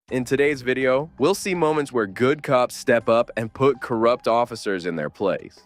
In today's video, we'll see moments where good cops step up and put corrupt officers in their place.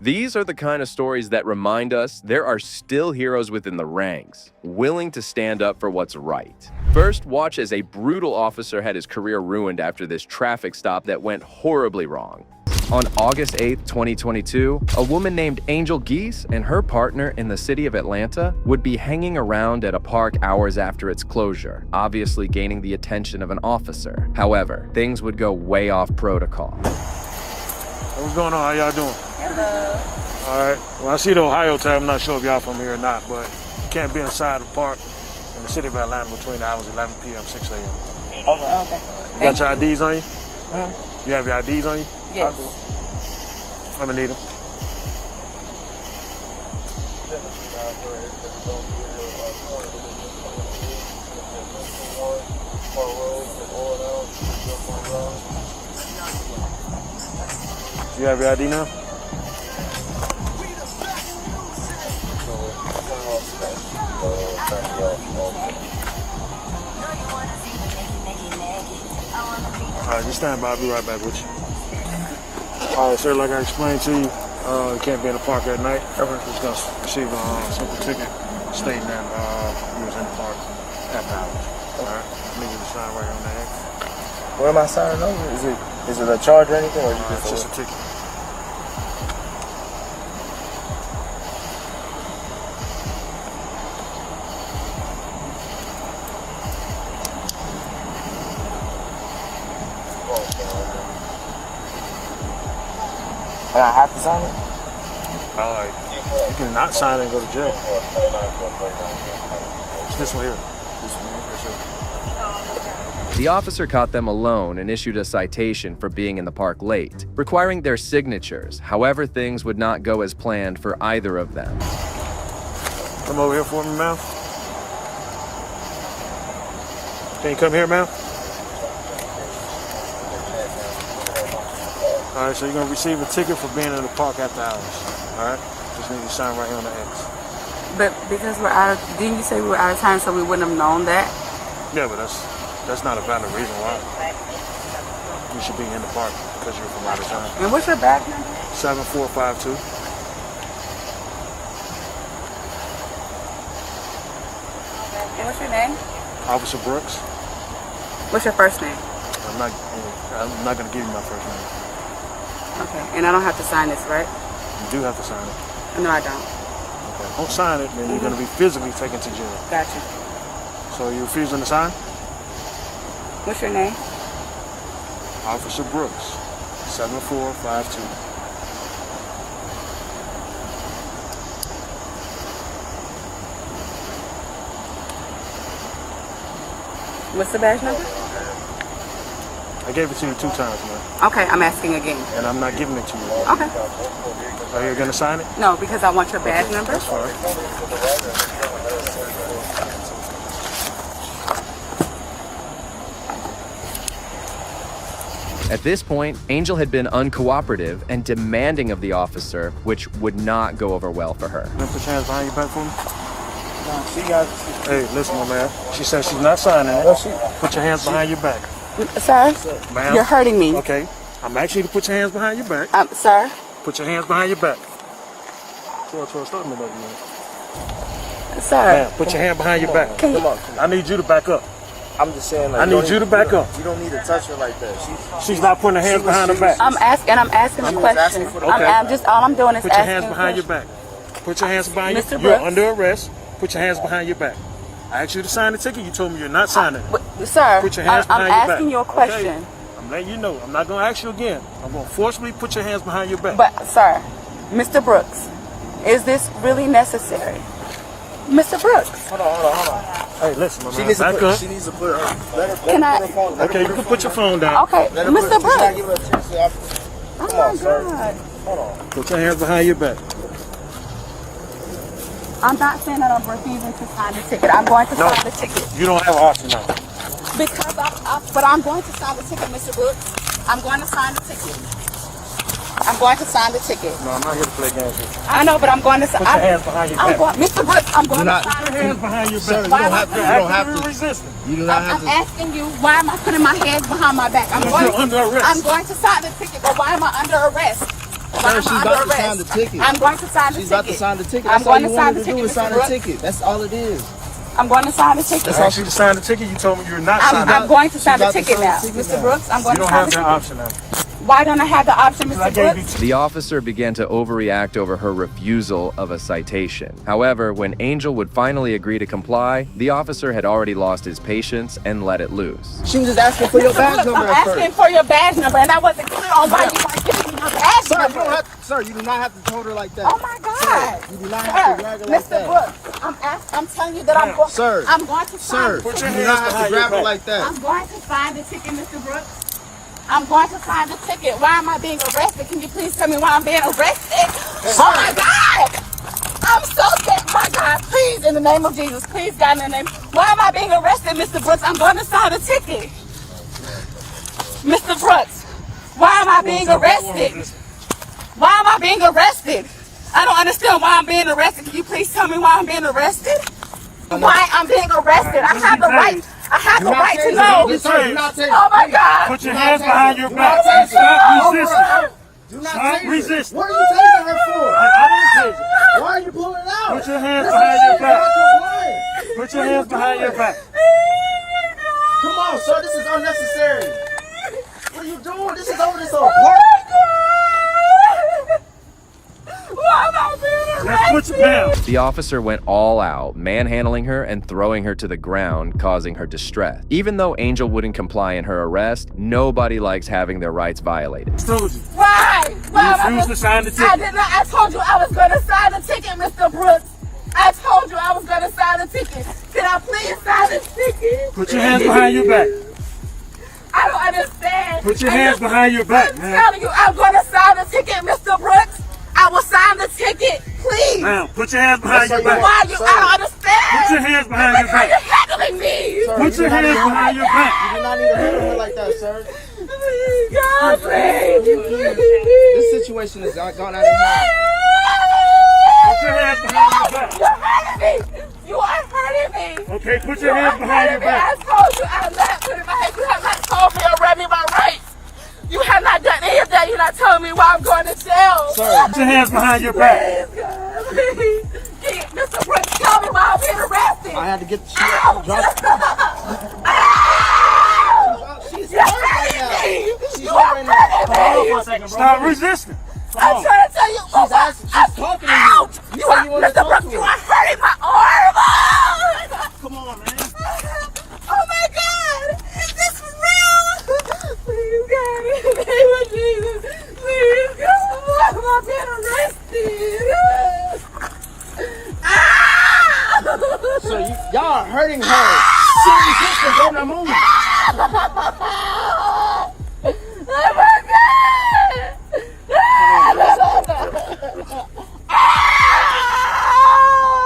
These are the kind of stories that remind us there are still heroes within the ranks, willing to stand up for what's right. First, watch as a brutal officer had his career ruined after this traffic stop that went horribly wrong. On August 8, 2022, a woman named Angel Geese and her partner in the city of Atlanta would be hanging around at a park hours after its closure, obviously gaining the attention of an officer. However, things would go way off protocol. What's going on? How y'all doing? Hello. All right. Well, I see the Ohio tab. I'm not sure if y'all from here or not, but you can't be inside the park in the city of Atlanta between the hours 11 p.m. 6 a.m. Okay. You got your IDs on you? Mm-hmm. You have your IDs on you? Yes. I'm gonna need them. You have your ID now? All right, just stand by. I'll be right back with you. All right, sir, like I explained to you, you can't be in the park at night. You're just going to receive a simple ticket stating that you was in the park after hours. All right, I need you to sign right on that. What am I signing over? Is it a charge or anything, or you It's just a ticket. And I have to sign it? You can not sign it and go to jail. It's this one here. The officer caught them alone and issued a citation for being in the park late, requiring their signatures. However, things would not go as planned for either of them. Come over here for me, ma'am. Can you come here, ma'am? All right, so you're going to receive a ticket for being in the park after hours. All right? Just need to sign right here on the X. But because we're out of, didn't you say we were out of time so we wouldn't have known that? Yeah, but that's not a valid reason why you should be in the park because you're from out of town. And what's your badge number? 7452. And what's your name? Officer Brooks. What's your first name? I'm not going to give you my first name. Okay, and I don't have to sign this, right? You do have to sign it. No, I don't. Okay. Don't sign it, then you're going to be physically taken to jail. Gotcha. So you're refusing to sign? What's your name? Officer Brooks, 7452. What's the badge number? I gave it to you 2 times, man. Okay, I'm asking again. And I'm not giving it to you. Okay. Are you going to sign it? No, because I want your badge number. That's fine. At this point, Angel had been uncooperative and demanding of the officer, which would not go over well for her. Can you put your hands behind your back for me? No, she got. Hey, listen, my man. She says she's not signing it. Put your hands behind your back. Sir, Ma'am. you're hurting me. Okay. I'm asking you to put your hands behind your back. Sir? Put your hands behind your back. 12, start me, baby. Sir. Ma'am, put your hand behind your back. Come on. I need you to back up. I'm just saying, like, I need you to back up. You don't need to touch her like that. She's not putting her hands behind her back. I'm asking a question. Okay. I'm just, all I'm doing is Put your asking hands behind your back. Put your hands behind Mr. your Brooks. You're under arrest. Put your hands behind your back. I asked you to sign the ticket. You told me you're not signing it. Sir, Put your hands I'm behind your back. asking you a question. Okay. I'm letting you know. I'm not going to ask you again. I'm going to forcibly put your hands behind your back. But, sir, Mr. Brooks, is this really necessary? Mr. Brooks. Hold on. Hey, listen, my She man. needs Back to up. She needs to put her. Let her Can I? put her phone. Okay, you can put your phone down. Okay, Let her Mr. She's not Brooks. giving her a chance to- Oh Come my on, sir. God. Hold on. Put your hands behind your back. I'm not saying that I'm refusing to sign the ticket. I'm going to sign the ticket. You don't have an option now. Because but I'm going to sign the ticket, Mr. Brooks. I'm going to sign the ticket. I'm going to sign the ticket. No, I'm not here to play games with you. I know, but I'm going to sign. Put your hands behind your back. Mr. Brooks, I'm going to sign Put the your hands ticket. behind your Sir, back. you don't have to. You don't have to. Resisting. You do not have I'm to. asking you, why am I putting my hands behind my back? You're under arrest. I'm going to sign the ticket, but why am I under arrest? Sir, she's about to sign the ticket. I'm going to sign the She's ticket. about to sign the ticket. I'm That's all going you to sign wanted the to do ticket, is sign Mr. the Brooks. ticket. That's all it is. I'm going to sign the ticket. That's asked you to sign the ticket. You told me you're not signing. I'm going to sign the about to ticket sign the now. ticket Mr. now. Brooks, I'm going You to don't sign have the that ticket. option now. Why don't I have the option, I Mr. gave you Brooks? The officer began to overreact over her refusal of a citation. However, when Angel would finally agree to comply, the officer had already lost his patience and let it loose. She was just asking for your Mr. badge Brooks, number I'm at asking first. for your badge number, and I wasn't clear on why you weren't giving me your badge Sir, you number. don't have to, sir, you do not have to hold her like that. Oh my God! Sir, you do not have to drag her like Mr. that. Brooks, I'm telling you that I'm going. Sir. I'm going to sign Sir, the you ticket. do not have to grab her like that. I'm going to sign the ticket, Mr. Brooks. I'm going to sign the ticket. Why am I being arrested? Can you please tell me why I'm being arrested? Oh my God! I'm so scared. My God, please, in the name of Jesus, please, God, in the name. Why am I being arrested, Mr. Brooks? I'm going to sign the ticket. Mr. Brooks, why am I being arrested? Why am I being arrested? I don't understand why I'm being arrested. Can you please tell me why I'm being arrested? Why I'm being arrested? I have the right. I have the right to know. Sir, do not take Oh my God! Put your hands behind your back. Oh, Stop resisting. Do not Stop take resisting. What are you taking her for? I didn't take it. Why are you pulling it out? Put your hands behind your back. Back. Put your hands behind your back. Come on, sir, this is unnecessary. What are you doing? This is over this whole park. Why am I being Let's put you arrested? down. The officer went all out, manhandling her and throwing her to the ground, causing her distress. Even though Angel wouldn't comply in her arrest, nobody likes having their rights violated. Told you. Why? Why am I refused to sign the ticket. I did not. I told you I was going to sign the ticket, Mr. Brooks. I told you I was going to sign the ticket. Can I please sign the ticket? Put your hands behind your back. I don't understand. Put your hands behind your back, I'm man. telling you, I'm going to sign the ticket, Mr. Brooks. I will sign the ticket, please. Now, put your hands behind your That's back. Why you? I don't understand. Put your hands behind your Look how back. you're handling me. Sir, Put you your do not hands need to- behind your back. You do not need to handle her like that, sir. God, please. This situation has gone out of hand. Put your hands behind your back. You're hurting me. You are hurting me. Okay, put your hands behind your back. I told you I'm not putting my hands. You have not told me or read me my rights. You have not done any of that. You're not telling me why I'm going to jail. Sir, Put your hands behind your back. Please, God, please. Mr. Brooks, tell me why I'm being arrested. I had to get the Ouch. She's You're hurt right hurting now. me. She's You hurt are right now. hurting me. Hold on for a second, bro. Stop resisting. I'm trying to tell you. She's talking to you. Ouch. You You said are, you wanted to Mr. talk Brooks, to you her. are hurting my arm. Come on, man. Oh my God! Is this real? Please, God, in the name of Jesus, please, God, why am I being arrested? Ah! So y'all are hurting her. She's resisting, go now move. Oh my God!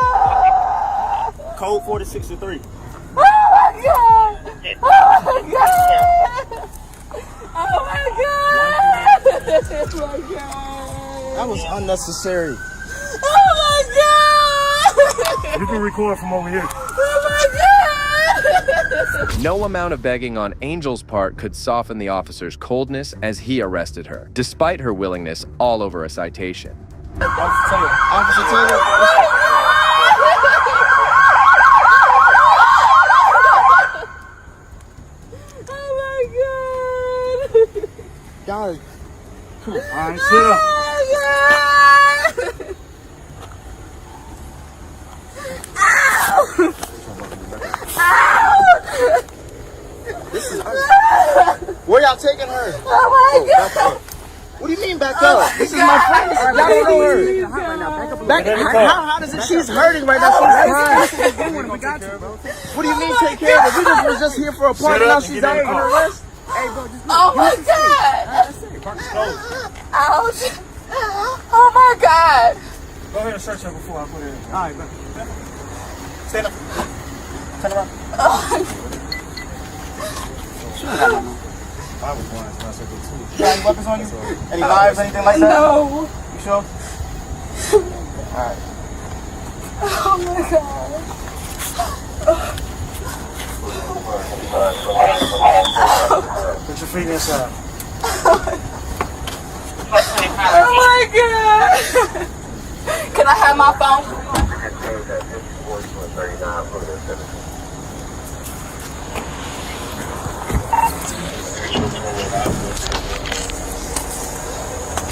Ah! Code 4063. Oh my God! Oh my God! Oh my God! Oh my God! That was unnecessary. Oh my God! You can record from over here. Oh my God! No amount of begging on Angel's part could soften the officer's coldness as he arrested her, despite her willingness all over a citation. Officer Taylor. Oh my God! Y'all, All right, sit up. Oh my God! where y'all taking her? Oh my God! What do you mean back up? This is my friend. Y'all don't know her. Back, how does it? She's hurting right now. She's crying. What do you mean take care of her? We was just here for a party. Now she's out under arrest. Oh my God! Ouch! Oh my God! Go ahead and search her before I put it in. All right, man. Stand up. Turn around. I was blind, so I said that too. You got any weapons on you? Any knives, anything like that? No. You sure? Alright. Oh my God. Put your feet inside. Oh my God. Can I have my phone?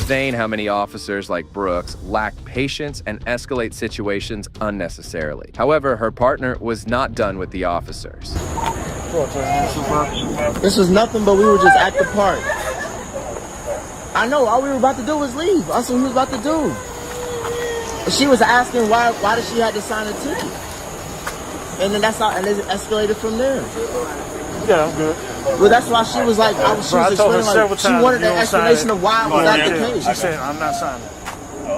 Insane how many officers like Brooks lack patience and escalate situations unnecessarily. However, her partner was not done with the officers. This was nothing but we were just at the park. I know, all we were about to do was leave. That's what we was about to do. And she was asking why did she have to sign a ticket? And then that's how, and it escalated from there. Yeah, I'm good. Well, that's why she was like, she was explaining, like, she wanted an explanation of why was that the case. She said, I'm not signing.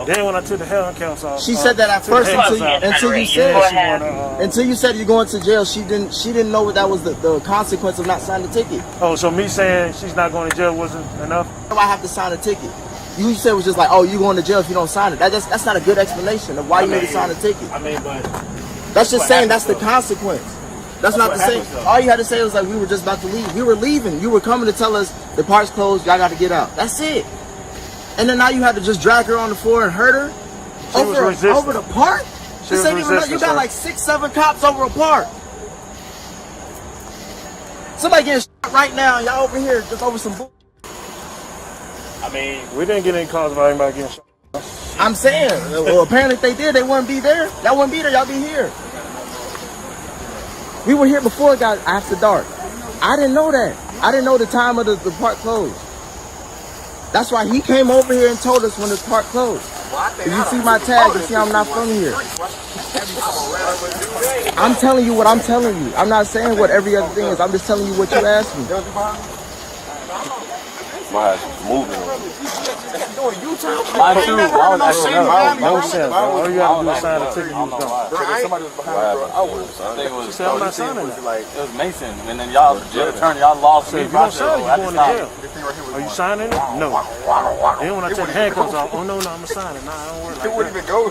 Then when I took the Helen Council off, She said that at first until you said you're going to jail. She didn't know that was the consequence of not signing the ticket. Oh, so me saying she's not going to jail wasn't enough? I have to sign a ticket. You said it was just like, oh, you going to jail if you don't sign it. That's not a good explanation of why you need to sign a ticket. I mean, but That's just saying that's the consequence. That's not the same. All you had to say was like, we were just about to leave. We were leaving. You were coming to tell us the park's closed. Y'all got to get out. That's it. And then now you had to just drag her on the floor and hurt her over the park. This ain't even. You got like 6-7 cops over a park. Somebody getting shot right now. Y'all over here just over some bull. I mean, we didn't get any calls about anybody getting shot. I'm saying, well, apparently if they did, they wouldn't be there. Y'all wouldn't be there. Y'all be here. We were here before it got after dark. I didn't know that. I didn't know the time of the park closed. That's why he came over here and told us when the park closed. If you see my tag, you see I'm not from here. I'm telling you what I'm telling you. I'm not saying what every other thing is. I'm just telling you what you asked me. My ass was moving. Mine too. No sense. All you gotta do is sign a ticket. You was done. Somebody was behind me. I think it was. She said, I'm not signing that. Like, it was Mason, and then y'all, jail attorney, y'all lost me. If you don't sign it, you're going to jail. Are you signing it? No. Then when I take the handcuffs off, oh no, I'm gonna sign it. Nah, I don't work like that. It wouldn't even go.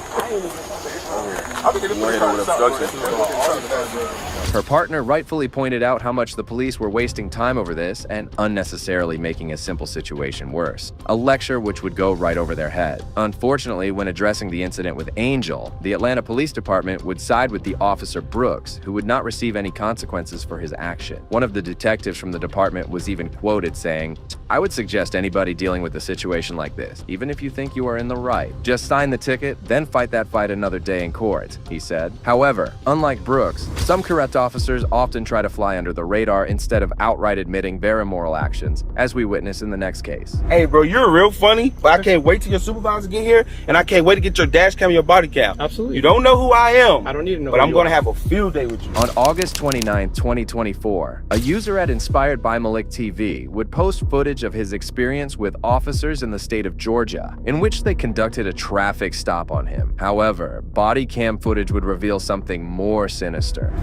Her partner rightfully pointed out how much the police were wasting time over this and unnecessarily making a simple situation worse. A lecture which would go right over their head. Unfortunately, when addressing the incident with Angel, the Atlanta Police Department would side with the officer Brooks, who would not receive any consequences for his action. One of the detectives from the department was even quoted saying, "I would suggest anybody dealing with a situation like this, even if you think you are in the right, just sign the ticket, then fight that fight another day in court," he said. However, unlike Brooks, some corrupt officers often try to fly under the radar instead of outright admitting their immoral actions, as we witness in the next case. Hey, bro, you're real funny, but I can't wait till your supervisor get here, and I can't wait to get your dash cam and your body cam. Absolutely. You don't know who I am. I don't need to know but who I'm you going to are. have a field day with you. On August 29, 2024, a user at Inspired by Malik TV would post footage of his experience with officers in the state of Georgia, in which they conducted a traffic stop on him. However, body cam footage would reveal something more sinister.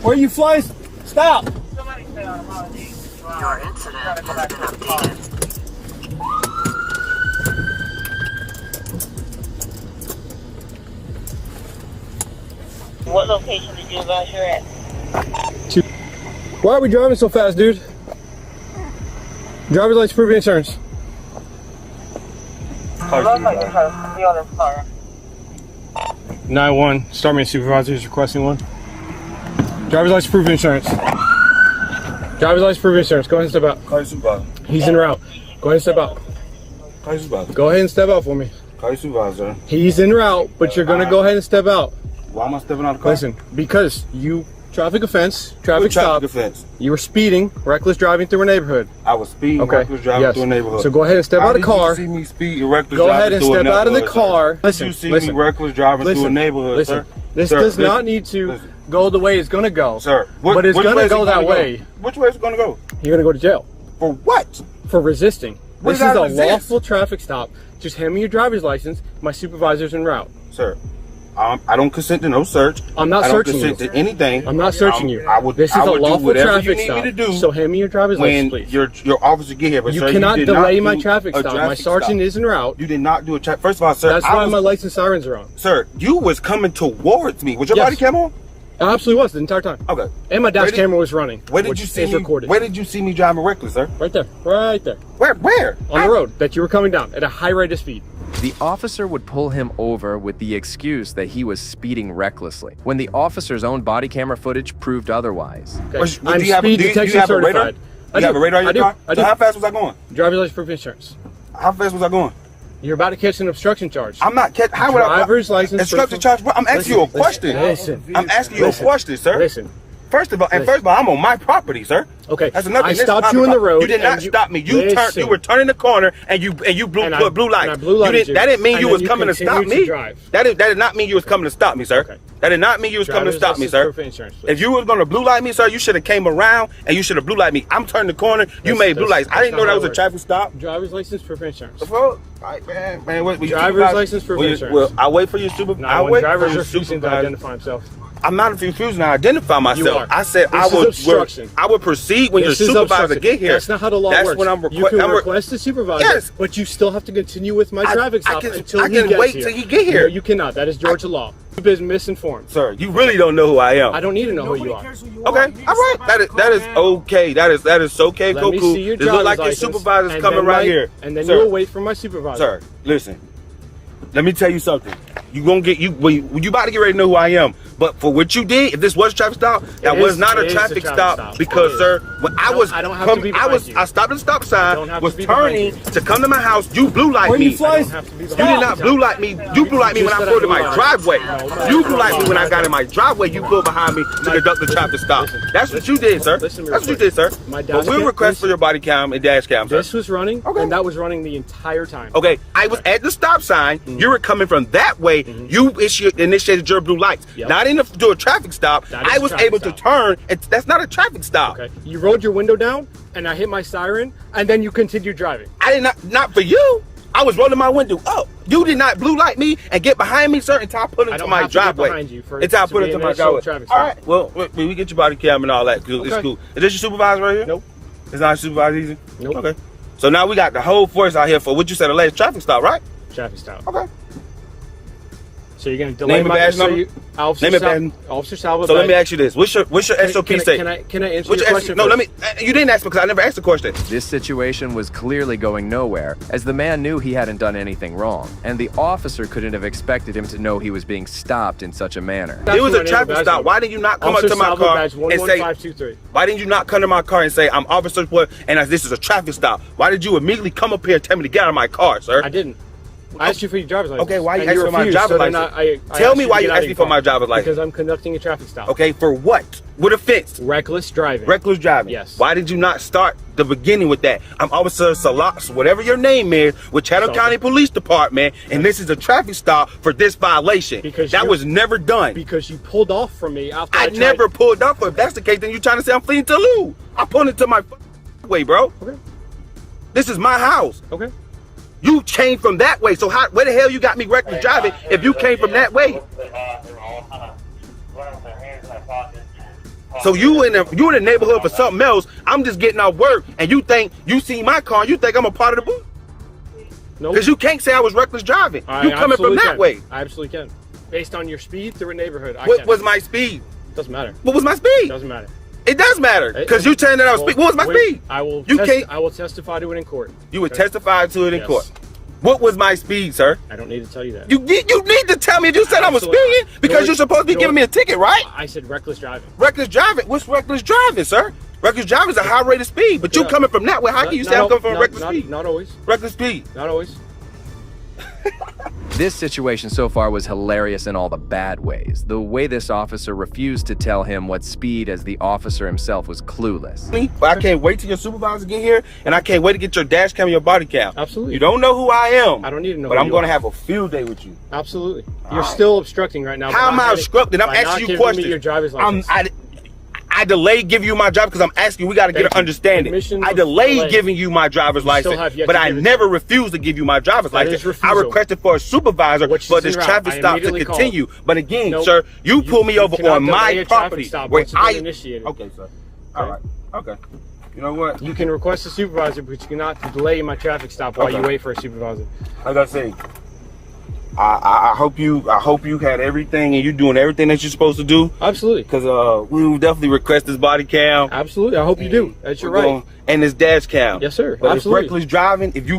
Where you fly? Stop! Your incident has been updated. What location did you advise you're at? Why are we driving so fast, dude? Driver's license, proof of insurance. Looks like you're trying to be on this car. 9-1, start me a supervisor is requesting one. Driver's license, proof of insurance. Driver's license, proof of insurance. Go ahead and step out. Call your supervisor. He's en route. Go ahead and step out. Call your supervisor. Go ahead and step out for me. Call your supervisor. He's en route, but you're gonna go ahead and step out. Why am I stepping out of the car? Listen, because you traffic offense, traffic What stop. traffic offense? You were speeding, reckless driving through a neighborhood. I was speeding, Okay. reckless driving Yes. through a neighborhood. So go ahead and step How out of the did you car. see me speed and reckless Go driving ahead and through a step out of the neighborhood, car. sir? Listen, Did you see listen. me reckless driving through a Listen, neighborhood, listen. sir? This Sir, does not listen, need to listen. go the way it's gonna go. Sir, but it's which gonna way is go it that gonna way. Which way is it going to go? You're gonna go to jail For what? for resisting. What This did is I a resist? lawful traffic stop. Just hand me your driver's license. My supervisor's en route. Sir, I don't consent to no search. I'm not searching you. I don't consent to anything. I'm not searching you. This is a do lawful whatever you traffic need stop. me to do. So hand me your driver's license, When please. your officer get here, but You sir, cannot you did delay not my do traffic a stop. My traffic sergeant stop. is en route. You did not do a traffic. First of all, sir, That's why my license sirens are on. Sir, you was coming towards me. Was your body cam on? It absolutely was the entire time. Okay. And my dash camera was running. Where did you see me? Recorded. Where did you see me driving reckless, sir? Right there. Right there. Where? On the road that you were coming down at a high rate of speed. The officer would pull him over with the excuse that he was speeding recklessly, when the officer's own body camera footage proved otherwise. Okay. Do I'm you have speed a detection radar? certified. You have a radar in your car? I So do. how fast was I going? Driver's license proof insurance. How fast was I going? You're about to catch an obstruction charge. I'm not catching. How would I? Driver's license. Instructor charge. I'm asking you a question. Listen. I'm asking you a question, sir. Listen. First of all, I'm on my property, sir. Okay. That's another I thing. stopped you in the road. You did not stop me. You turned. You were turning the corner, and you blew blue lights. And I blue lighted you. That didn't mean And you then was you coming to stop continued me. to drive. That did not mean you was coming to stop me, sir. Okay. That did not mean you was coming to stop me, sir. Proof insurance, please. If you was gonna blue light me, sir, you should have came around and you should have blue light me. I'm turning the corner. You made blue lights. I didn't know that was a traffic stop. Driver's license proof insurance. All right, man. What, Driver's license proof insurance. Well, I'll wait for your supervisor. No, I'll when wait driver's for your refusing to supervisor. identify himself. I'm not refusing to identify myself. You are. I said This is obstruction. I would proceed when This your is supervisor obstruction. get here. That's not how the law That's works. when I'm You can request a supervisor, Yes. but you still have to continue with my traffic stop until I he can gets wait here. till he get here. No, you cannot. That is Georgia law. You've been misinformed. Sir, you really don't know who I am. I don't need to know who you are. Okay, all right. That is okay. That is okay. Let Cool. me see your This look like your driver's license, supervisor's and coming then right here. And then Sir, you'll wait for my supervisor. Sir, listen. Let me tell you something. You gonna get you about to get ready to know who I am. But for what you did, if this was a traffic stop, that was not a traffic stop because, sir, when I stopped at the stop sign, was turning to come to my house. You blue light me. You did not blue light me. You blue light me when I pulled in my driveway. You blue light me when I got in my driveway. You pulled behind me to conduct the traffic stop. That's what you did, sir. That's what you did, sir. But we'll request for your body cam and dash cam, sir. This was running, and that was running the entire time. Okay, I was at the stop sign. You were coming from that way. You initiated your blue lights. Not enough to do a traffic stop. I was able to turn. That's not a traffic stop. Okay. You rolled your window down, and I hit my siren, and then you continued driving. I did not for you. I was rolling my window up. You did not blue light me and get behind me, sir, until I put into my driveway. Until I put into my driveway. All right. Well, we get your body cam and all that. It's cool. Is this your supervisor right here? Nope. It's not your supervisor either? Nope. Okay. So now we got the whole force out here for what you said, the last traffic stop, right? Traffic stop. Okay. So you're going to delay Name and my badge number? Officer Salva. So let me ask you this: What's your SOP say? Can I answer your question? No, first? let me. You didn't ask because I never asked the question. This situation was clearly going nowhere, as the man knew he hadn't done anything wrong, and the officer couldn't have expected him to know he was being stopped in such a manner. It was a traffic stop. Why did you not come up to my car and say? Why didn't you not come to my car and say I'm Officer Sport and this is a traffic stop? Why did you immediately come up here and tell me to get out of my car, sir? I didn't. I asked you for your driver's license. Okay, why you asking for my driver's license? Tell me why you asked me for my driver's license. Because I'm conducting a traffic stop. Okay, for what? What offense? Reckless driving. Reckless driving. Yes. Why did you not start the beginning with that? I'm Officer Salas, whatever your name is, with Chatham County Police Department, and this is a traffic stop for this violation. Because that was never done. Because you pulled off from me after I never pulled off. If that's the case, then you're trying to say I'm fleeing to Lou. I pulled into my way, bro. Okay. This is my house. Okay. You came from that way, so where the hell you got me reckless driving if you came from that way? So you in the neighborhood for something else. I'm just getting off work, and you think you see my car, and you think I'm a part of the booth? No. Because you can't say I was reckless driving. You coming from that way? I absolutely can. Based on your speed through a neighborhood. What was my speed? Doesn't matter. What was my speed? Doesn't matter. It does matter because you saying that I was speed. What was my speed? I will. I will testify to it in court. You would testify to it in court. What was my speed, sir? I don't need to tell you that. You need to tell me. You said I was speeding because you're supposed to be giving me a ticket, right? I said reckless driving. Reckless driving? What's reckless driving, sir? Reckless driving is a high rate of speed, but you coming from that way. How can you say I'm coming from reckless speed? Not always. Reckless speed. Not always. This situation so far was hilarious in all the bad ways. The way this officer refused to tell him what speed, as the officer himself was clueless. But I can't wait till your supervisor get here, and I can't wait to get your dash cam and your body cam. Absolutely. You don't know who I am. I don't need to know but who I'm you going to are. have a field day with you. Absolutely. You're still obstructing right now. How am I obstructing? I'm asking you questions. Me your driver's license. I delayed giving you my driver because I'm asking you. We got to get an understanding. I delayed giving you my driver's license, but I never refused to give you my driver's license. I requested for a supervisor for this traffic stop to continue. But again, sir, you pull me over on my property where okay, sir. All right. Okay. You know what? You can request a supervisor, but you cannot delay my traffic stop while you wait for a supervisor. Like I say, I hope you had everything and you're doing everything that you're supposed to do. Absolutely. Because we will definitely request this body cam. Absolutely. I hope you do. That's your right. And this dash cam. Yes, sir. But Absolutely. it's reckless driving. If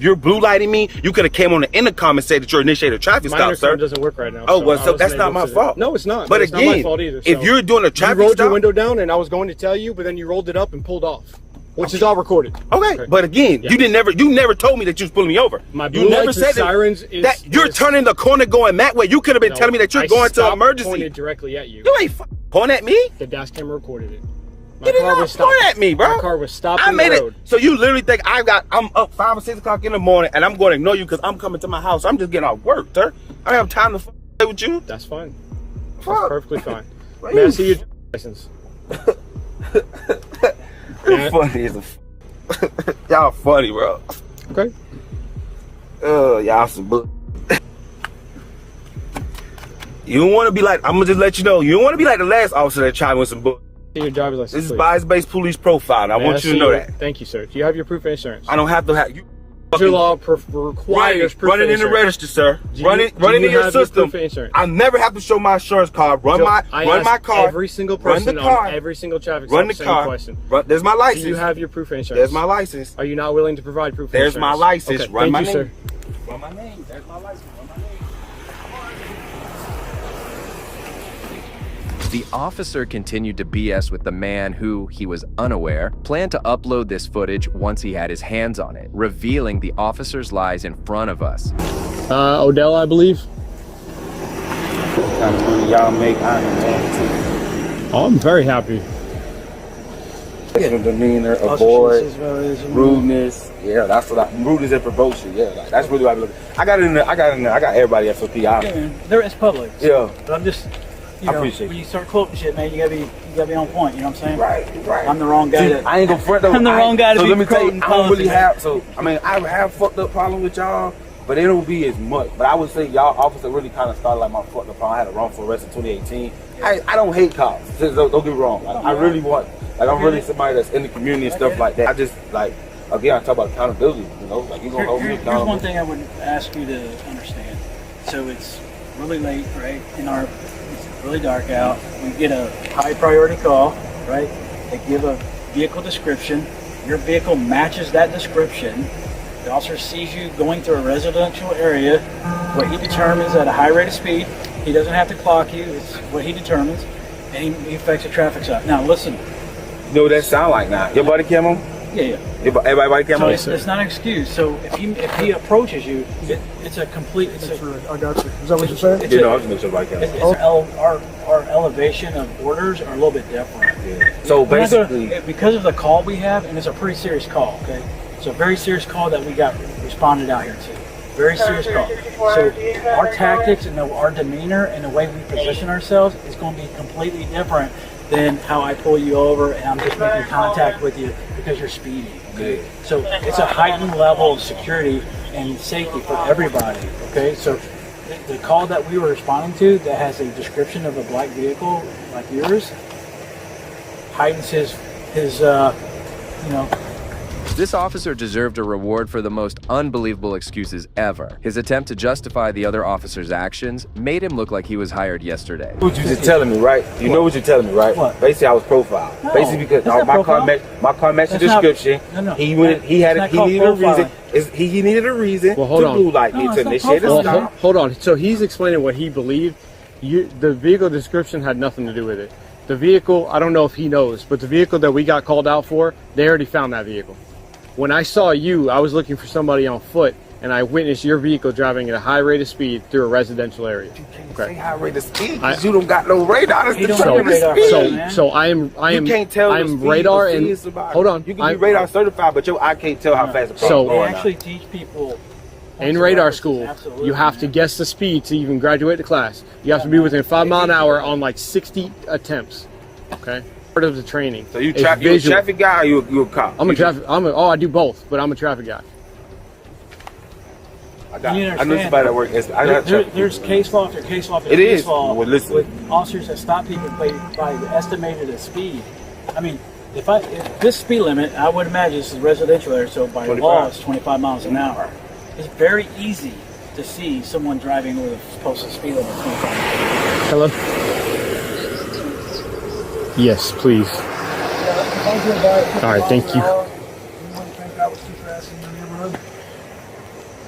you're blue lighting me, you could have came on the intercom and said that you're initiating a traffic stop, sir. My intercom doesn't work right now. Oh, well, so that's not my fault. No, it's not. But it's again, not my fault either. If you're doing a traffic stop, you rolled your window down, and I was going to tell you, but then you rolled it up and pulled off. Which is all recorded. Okay, but again, you never told me that you was pulling me over. My blue lights and sirens that you're turning the corner going that way. You could have been telling me that you're going to emergency. Pointed directly at you. You ain't pointing at me. The dash camera recorded it. You did not point at me, bro. My car was stopped. I made it. So you literally think I'm up 5 or 6 o'clock in the morning and I'm going to ignore you because I'm coming to my house. I'm just getting off work, sir. I don't have time to play with you. That's fine. That's perfectly fine. May I see your license? You're funny as a y'all funny, bro. Okay. Y'all some bull. You don't want to be like, I'm gonna just let you know, you don't want to be like the last officer that tried with some bull. Your driver's license. This is bias-based police profile. I want you to know that. Thank you, sir. Do you have your proof of insurance? I don't have to have you. Your law requires proof run it in the register, sir. Run it in your system. I never have to show my insurance card. Run my car. Every single person on every single traffic stop. Run the car. There's my license. Do you have your proof of insurance? There's my license. Are you not willing to provide proof of insurance? There's my license. Okay. Run my name. Sir. Run my name. There's my license. Run my name. The officer continued to BS with the man who, he was unaware, planned to upload this footage once he had his hands on it, revealing the officer's lies in front of us. Odell, I believe. What kind of money y'all make? I am Oh, I'm very happy. Demeanor, avoid, rudeness. Yeah, that's what rudeness and promotion. Yeah, like, that's really what I look at. I got everybody SOP. There is public. Yeah. But I'm just, I appreciate when you start quoting shit, man, you gotta be on point. You know what I'm saying? Right. I'm the wrong guy. I ain't gonna front though. I'm the wrong guy to be quoting. I don't really have. So I mean, I have fucked up problem with y'all, but it don't be as much. But I would say y'all officer really kind of started like my fucked up problem. I had a wrongful arrest in 2018. I don't hate cops. Don't get me wrong. Like, I really want. Like I'm really somebody that's in the community and stuff like that. I just like again I talk about accountability. You know, like you gonna hold me accountable. Here's one thing I would ask you to understand. So it's really late, right? It's really dark out. We get a high priority call, right? They give a vehicle description. Your vehicle matches that description. The officer sees you going through a residential area. What he determines at a high rate of speed. He doesn't have to clock you. It's what he determines, and he effects a traffic stop. Now listen. You know what that sound like now? Your body cam on? Yeah. Everybody cam on? It's not an excuse. So if he approaches you, it's a complete. I got you. Is that what you're saying? Yeah, no, I was making sure everybody cam on. Our elevation of orders are a little bit different. Yeah. So basically, because of the call we have, and it's a pretty serious call. Okay, it's a very serious call that we got responded out here to. Very serious call. So our tactics and our demeanor and the way we position ourselves is going to be completely different than how I pull you over and I'm just making contact with you because you're speeding. Okay, so it's a heightened level of security and safety for everybody. Okay, so the call that we were responding to that has a description of a black vehicle like yours heightens his This officer deserved a reward for the most unbelievable excuses ever. His attempt to justify the other officer's actions made him look like he was hired yesterday. What you just telling me, right? You know what you're telling me, right? What? Basically, I was profiled. No, basically, because my car matched the description. He needed a reason. He needed a reason to blue light me to initiate a stop. Hold on. So he's explaining what he believed. The vehicle description had nothing to do with it. The vehicle, I don't know if he knows, but the vehicle that we got called out for, they already found that vehicle. When I saw you, I was looking for somebody on foot, and I witnessed your vehicle driving at a high rate of speed through a residential area. You can't say high rate of speed because you don't got no radar. So I am. You can't tell. I'm radar and hold on. You can be radar certified, but I can't tell how fast the car is going. So they actually teach people in radar school. Absolutely, you have to guess the speed to even graduate the class. You have to be within 5 miles an hour on like 60 attempts. Okay. part of the training. So you It's a visual. traffic guy or you a cop? I'm a traffic. I do both, but I'm a traffic guy. I You know understand? somebody that works. There's case law after case law after It case is. law Well, listen. with officers that stop people by the estimated speed. I mean, if this speed limit, I would imagine this is residential area, so by 25. law it's 25 miles an hour. It's very easy to see someone driving over the posted speed limit of 25 miles. Hello. Yes, please. All right, thank you.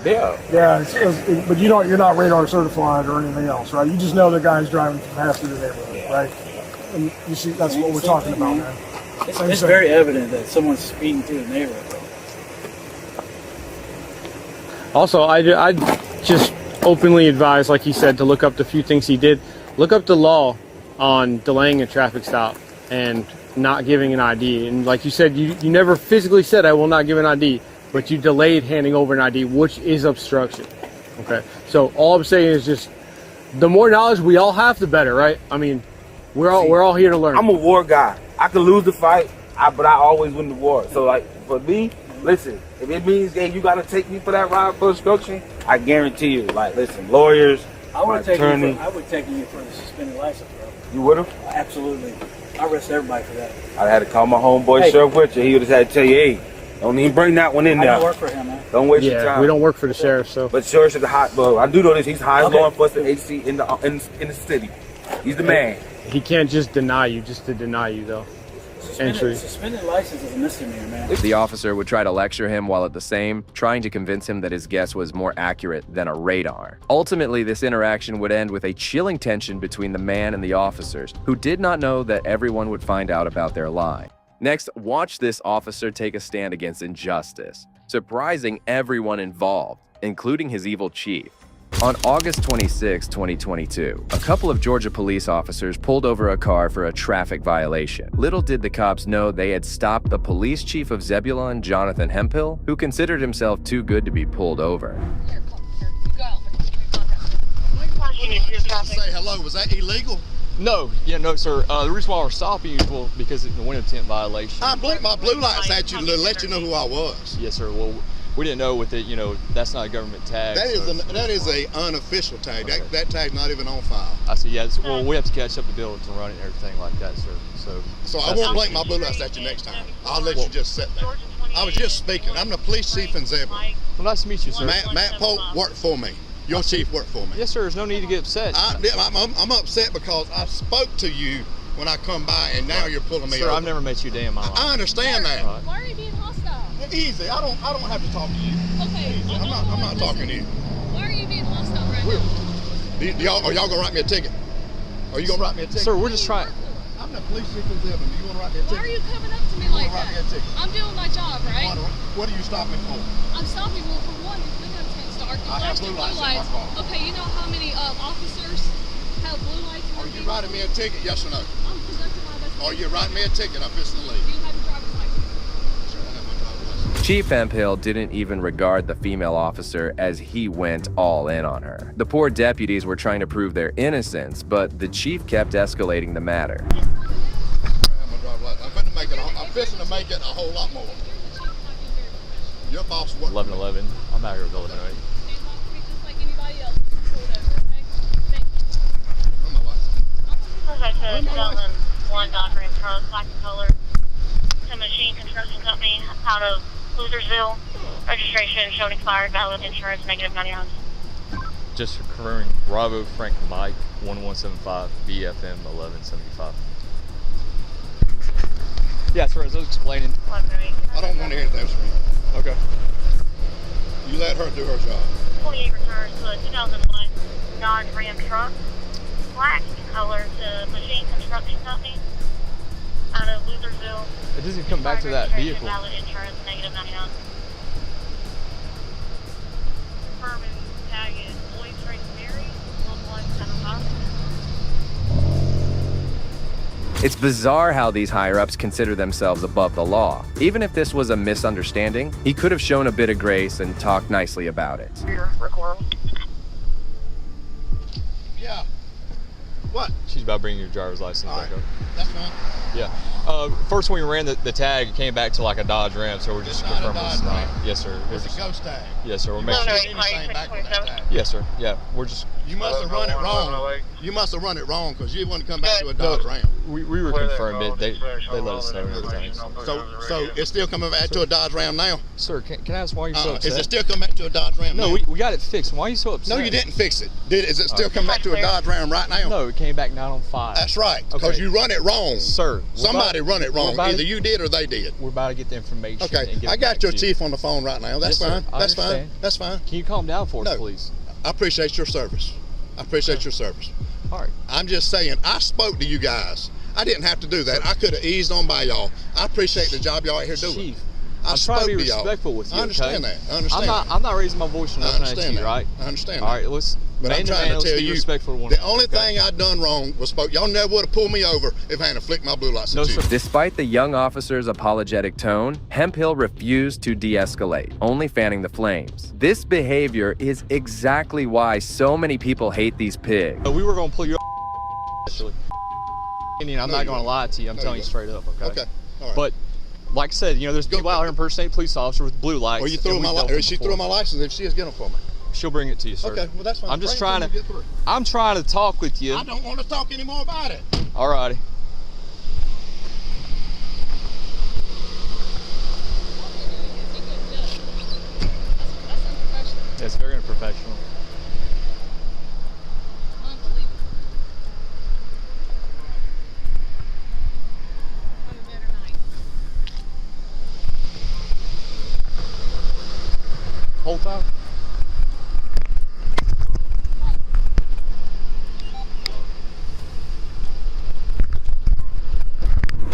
Yeah. Yeah, but you're not radar certified or anything else, right? You just know the guy's driving fast through the neighborhood, right? And you see, that's what we're talking about, man. It's very evident that someone's speeding through the neighborhood. Also, I just openly advise, like he said, to look up the few things he did. Look up the law on delaying a traffic stop and not giving an ID. And like you said, you never physically said, I will not give an ID, but you delayed handing over an ID, which is obstruction. Okay. So all I'm saying is just the more knowledge we all have, the better, right? I mean, we're all here to learn. I'm a war guy. I could lose the fight, but I always win the war. So like for me, listen, if it means that you gotta take me for that ride for obstruction, I guarantee you, like listen, lawyers, I would take attorney. I would take you for the suspended license, bro. You would have? Absolutely. I arrest everybody for that. I had to call my homeboy Hey. Sheriff Richard. He would have had to tell you, hey, don't even bring that one in I there. don't work for him, man. Don't waste your Yeah, time. we don't work for the sheriff, so. But Sheriff is the hot bro. I do know this. He's the highest Okay. law enforcement agency in the city. He's the man. He can't just deny you, just to deny you, though. Entry. Suspended license is a misdemeanor, man. The officer would try to lecture him while at the same trying to convince him that his guess was more accurate than a radar. Ultimately, this interaction would end with a chilling tension between the man and the officers, who did not know that everyone would find out about their lie. Next, watch this officer take a stand against injustice, surprising everyone involved, including his evil chief. On August 26, 2022, a couple of Georgia police officers pulled over a car for a traffic violation. Little did the cops know they had stopped the police chief of Zebulon, Jonathan Hemphill, who considered himself too good to be pulled over. Say hello. Was that illegal? No, no, sir. The reason why we're stopping you is because it's a window tint violation. I blinked my blue lights at you to let you know who I was. Yes, sir. Well, we didn't know with it. That's not a government tag. That is a unofficial tag. Okay. That tag's not even on file. I see. Yeah. Well, we have to catch up the bill to run it and everything like that, sir. So I won't blink my blue lights at you next time. I'll let you just sit there. I was just speaking. I'm the police chief in Zebulon. Well, nice to meet you, sir. Matt Pope worked for me. Your chief worked for me. Yes, sir. There's no need to get upset. I'm upset because I spoke to you when I come by, and now you're pulling me Sir, over. I've never met you a day in my life. I understand that. Right. Why are you being hostile? Easy. I don't have to talk to you. Okay. Easy. I'm not talking to you. Why are you being hostile right now? Are y'all gonna write me a ticket? Are you gonna write me a ticket? Sir, we're just trying. I'm the police chief in Zebulon. You wanna write me a ticket? Why are you coming up to me like write me a that? ticket? I'm doing my job, right? What are you stopping for? I'm stopping you for one. The window tints dark. You I have flashed your blue blue lights in my lights. car. Okay, you know how many officers have blue lights? in Are their you writing me a ticket? Yes or no? I'm conducting my investigation. Are you writing me a ticket? I'm fixing to leave. Do you have your driver's license? Sure, I have my driver's license. Chief Hemphill didn't even regard the female officer as he went all in on her. The poor deputies were trying to prove their innocence, but the chief kept escalating the matter. I have my driver's license. I'm fixing to make it a whole lot more. Your boss worked. 11:11. I'm out here with Illinois. Just like anybody else. Pulled over, okay? Thank you. Where's my license? Okay, so 2001 Dodge Ram truck, black in color, to Machine Construction Company out of Losersville. Registration shown expired, valid insurance, negative 99. Just confirming Bravo Frank Mike 1175 BFM 1175. Yeah, sir. As I was explaining. I don't want to hear anything from you. Okay. You let her do her job. 28 returns to a 2001 Dodge Ram truck, black in color, to Machine Construction Company out of Losersville. It doesn't come back to that Registration, vehicle. valid insurance, negative 99. Confirming tag is Lloyd Trace Mary, 1175. It's bizarre how these higher-ups consider themselves above the law. Even if this was a misunderstanding, he could have shown a bit of grace and talked nicely about it. Record. Yeah. What? She's about bringing your driver's license All back right. up. That's fine. Yeah. First, when we ran the tag, it came back to like a Dodge Ram, so we're just It's not a confirming Dodge it's not. Ram. Yes, sir. It's a ghost tag. Yes, sir. We're You making must sure. have anything back with that tag. Yes, sir. Yeah, we're just. You must have run it wrong. You must have run it wrong because you want to come back to a Dodge Ram. We were confirmed it. They let us know everything. So it's still coming back to a Dodge Ram now? Sir, can I ask why you're so upset? Is it still coming back to a Dodge Ram now? No, we got it fixed. Why are you so upset? No, you didn't fix it. Is it still coming back to a Dodge Ram right now? No, it came back 9:05. That's right, because you run it wrong. Sir. Somebody run it wrong. Either you did or they did. We're about to get the information. Okay, and get I it got back your to you. chief on the phone right now. That's Yes, fine. sir. I That's fine. understand. That's fine. Can you calm down for us, please? I appreciate your service. I appreciate your service. All right. I'm just saying, I spoke to you guys. I didn't have to do that. I could have eased on by y'all. I appreciate the job y'all out here doing. Chief, I I'm trying to be spoke y'all. respectful with you. I understand okay? that. I understand I'm not raising my voice or I nothing at understand you, that. right? I understand All right, let's. But I'm man trying man, to let's tell be you, respectful to one the another, only okay? thing I done wrong was spoke. Y'all never would have pulled me over if I hadn't flicked my blue lights at you. Despite the young officer's apologetic tone, Hemphill refused to de-escalate, only fanning the flames. This behavior is exactly why so many people hate these pigs. We were going to pull you up, actually. I'm not going to lie to you. I'm telling you straight up, okay? Okay. All right. But, like I said, there's people out here impersonating police officers with blue lights. Or you threw she threw my license if she is getting it for me. She'll bring it to you, sir. Okay, well that's fine. I'm just Bring it trying till you get through. I'm trying to talk with you. I don't want to talk anymore about it. All righty. It's very unprofessional. Whole time?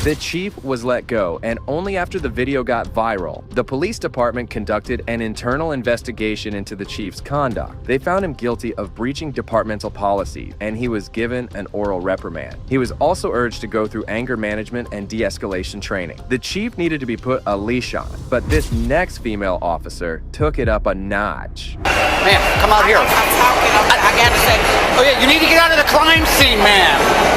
The chief was let go, and only after the video got viral, the police department conducted an internal investigation into the chief's conduct. They found him guilty of breaching departmental policy, and he was given an oral reprimand. He was also urged to go through anger management and de-escalation training. The chief needed to be put a leash on, but this next female officer took it up a notch. Ma'am, come out here. I gotta say, oh yeah, you need to get out of the crime scene, ma'am.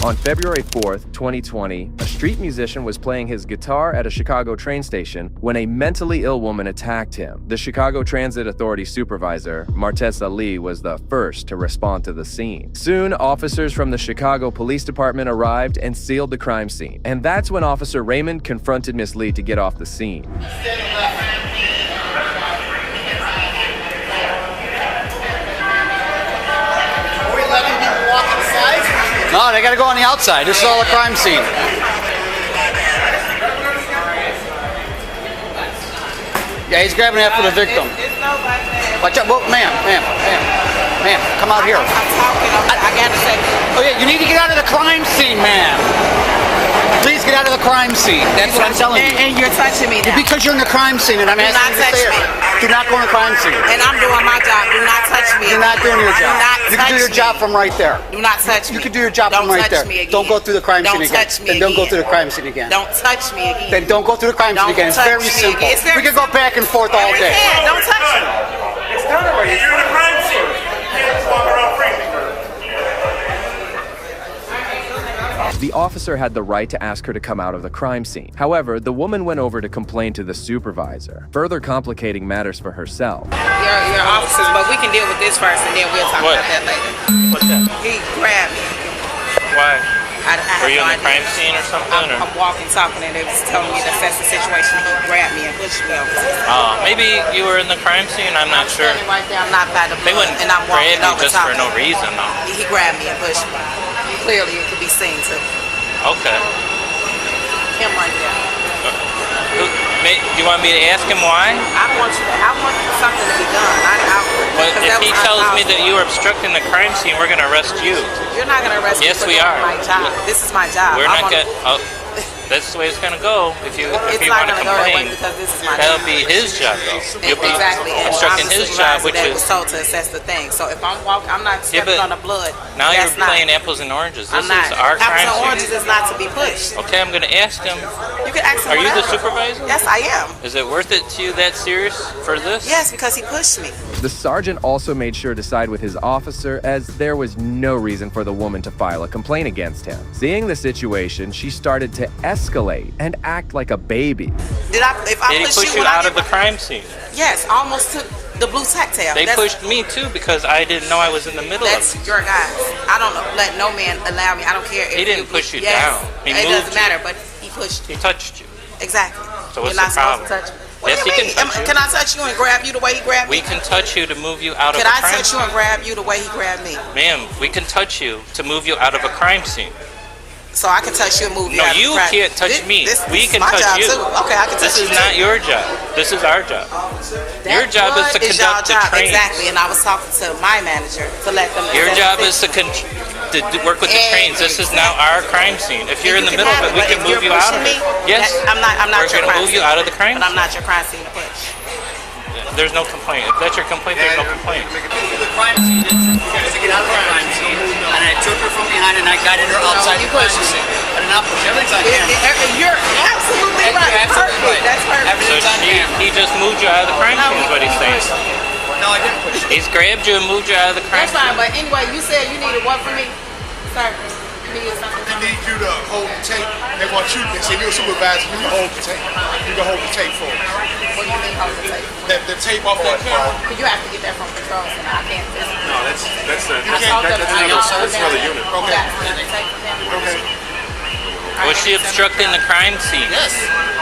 On February 4th, 2020, a street musician was playing his guitar at a Chicago train station when a mentally ill woman attacked him. The Chicago Transit Authority supervisor, Martessa Lee, was the first to respond to the scene. Soon, officers from the Chicago Police Department arrived and sealed the crime scene. And that's when Officer Raymond confronted Miss Lee to get off the scene. No, they gotta go on the outside. This is all a crime scene. Yeah, he's grabbing after the victim. Watch out, ma'am, come out here. I gotta say, oh yeah, you need to get out of the crime scene, ma'am. Please get out of the crime scene. That's what I'm telling you. And you're touching me now. Because you're in the crime scene, and I'm asking you to stay here. Do not go in the crime scene. And I'm doing my job. Do not touch me. You're not doing your job. Do not You can do your job from right there. Do not touch me. You can do your job from right there. Don't go through the crime scene again. Then don't go through the crime scene again. Don't touch me again. Then don't go through the crime scene again. It's very simple. We can go back and forth all day. Don't touch me. It's done already. You're in the crime scene. You can't just walk around free. The officer had the right to ask her to come out of the crime scene. However, the woman went over to complain to the supervisor, further complicating matters for herself. You're officers, but we can deal with this first and then we'll talk about that later. What's that? He grabbed me. Why? I Were you in the crime scene or something? I'm walking, talking, and they was telling me to assess the situation. He grabbed me and pushed me over. Maybe you were in the crime scene. I'm not sure. Right there, I'm not by the They blood, wouldn't and I'm walking grab over you just for talking. no reason, though. He grabbed me and pushed me. Clearly, it could be seen too. Okay. Him right there. You want me to ask him why? I want something to be done. Well, if he tells me that you are obstructing the crime scene, we're going to arrest you. You're not going to arrest me Yes, for we doing are. my job. This is my job. We're not going to... That's the way it's going to go. If you want to complain, because this is my that'll job. be his job, though. You'll be Exactly. And obstructing I'm the his job, supervisor which that is... was told to assess the thing. So if I'm walking, I'm not stepping on the blood. Now you're That's not- playing apples and oranges. This I'm not. is our Apples crime and scene. oranges is not to be pushed. Okay, I'm going to ask him. You can ask him Are you the whatever. supervisor? Yes, I am. Is it worth it to you that serious for this? Yes, because he pushed me. The sergeant also made sure to side with his officer, as there was no reason for the woman to file a complaint against him. Seeing the situation, she started to escalate and act like a baby. Did he push you out of the crime scene? Yes, I almost took the blue tactile. They pushed me too because I didn't know I was in the middle of it. That's your guys. I don't let no man allow me. I don't care if He didn't push you yes, down. He it moved doesn't matter, but he pushed you. He touched you. Exactly. So what's You're not the problem? supposed to touch me. What Yes, do you he mean? can touch you. Can I touch you and grab you the way he grabbed me? We can touch you to move you out Can of a I crime touch you and grab you the way he grabbed me? Ma'am, we can touch you to move you out of a crime scene. So I can touch you and move you No, out of you the crime. can't touch me. We can my touch job you. Too. Okay, I can touch This you is not your job. This is our job. Your job is to conduct the trains. Exactly, and I was talking to my manager to let them. Your job is to work with the trains. This is now our crime scene. If you're in the middle of it, we can move you out of it. Yes, I'm not we're your going to crime move you scene. out of the crime But scene. I'm not your crime scene to push. There's no complaint. If that's your complaint, there's no complaint. The crime scene is to get out of the crime scene, and I took her from behind and I guided her outside the crime scene. I did not push. Everything's on camera. You're absolutely right. Perfect. That's perfect. So he just moved you out of the crime scene is what he's saying. No, I didn't push. He's grabbed you and moved you out of the crime That's scene. fine, but anyway, you said you needed what from me? Sir, you needed something from They me? need you to hold the tape. They want you. They say you're a supervisor. You can hold the tape. You can hold the tape for them. What do you mean hold the tape? The tape off that camera. Because you have to get that from control center. I can't. No, that's another unit. Okay. Was she obstructing the crime scene? Yes.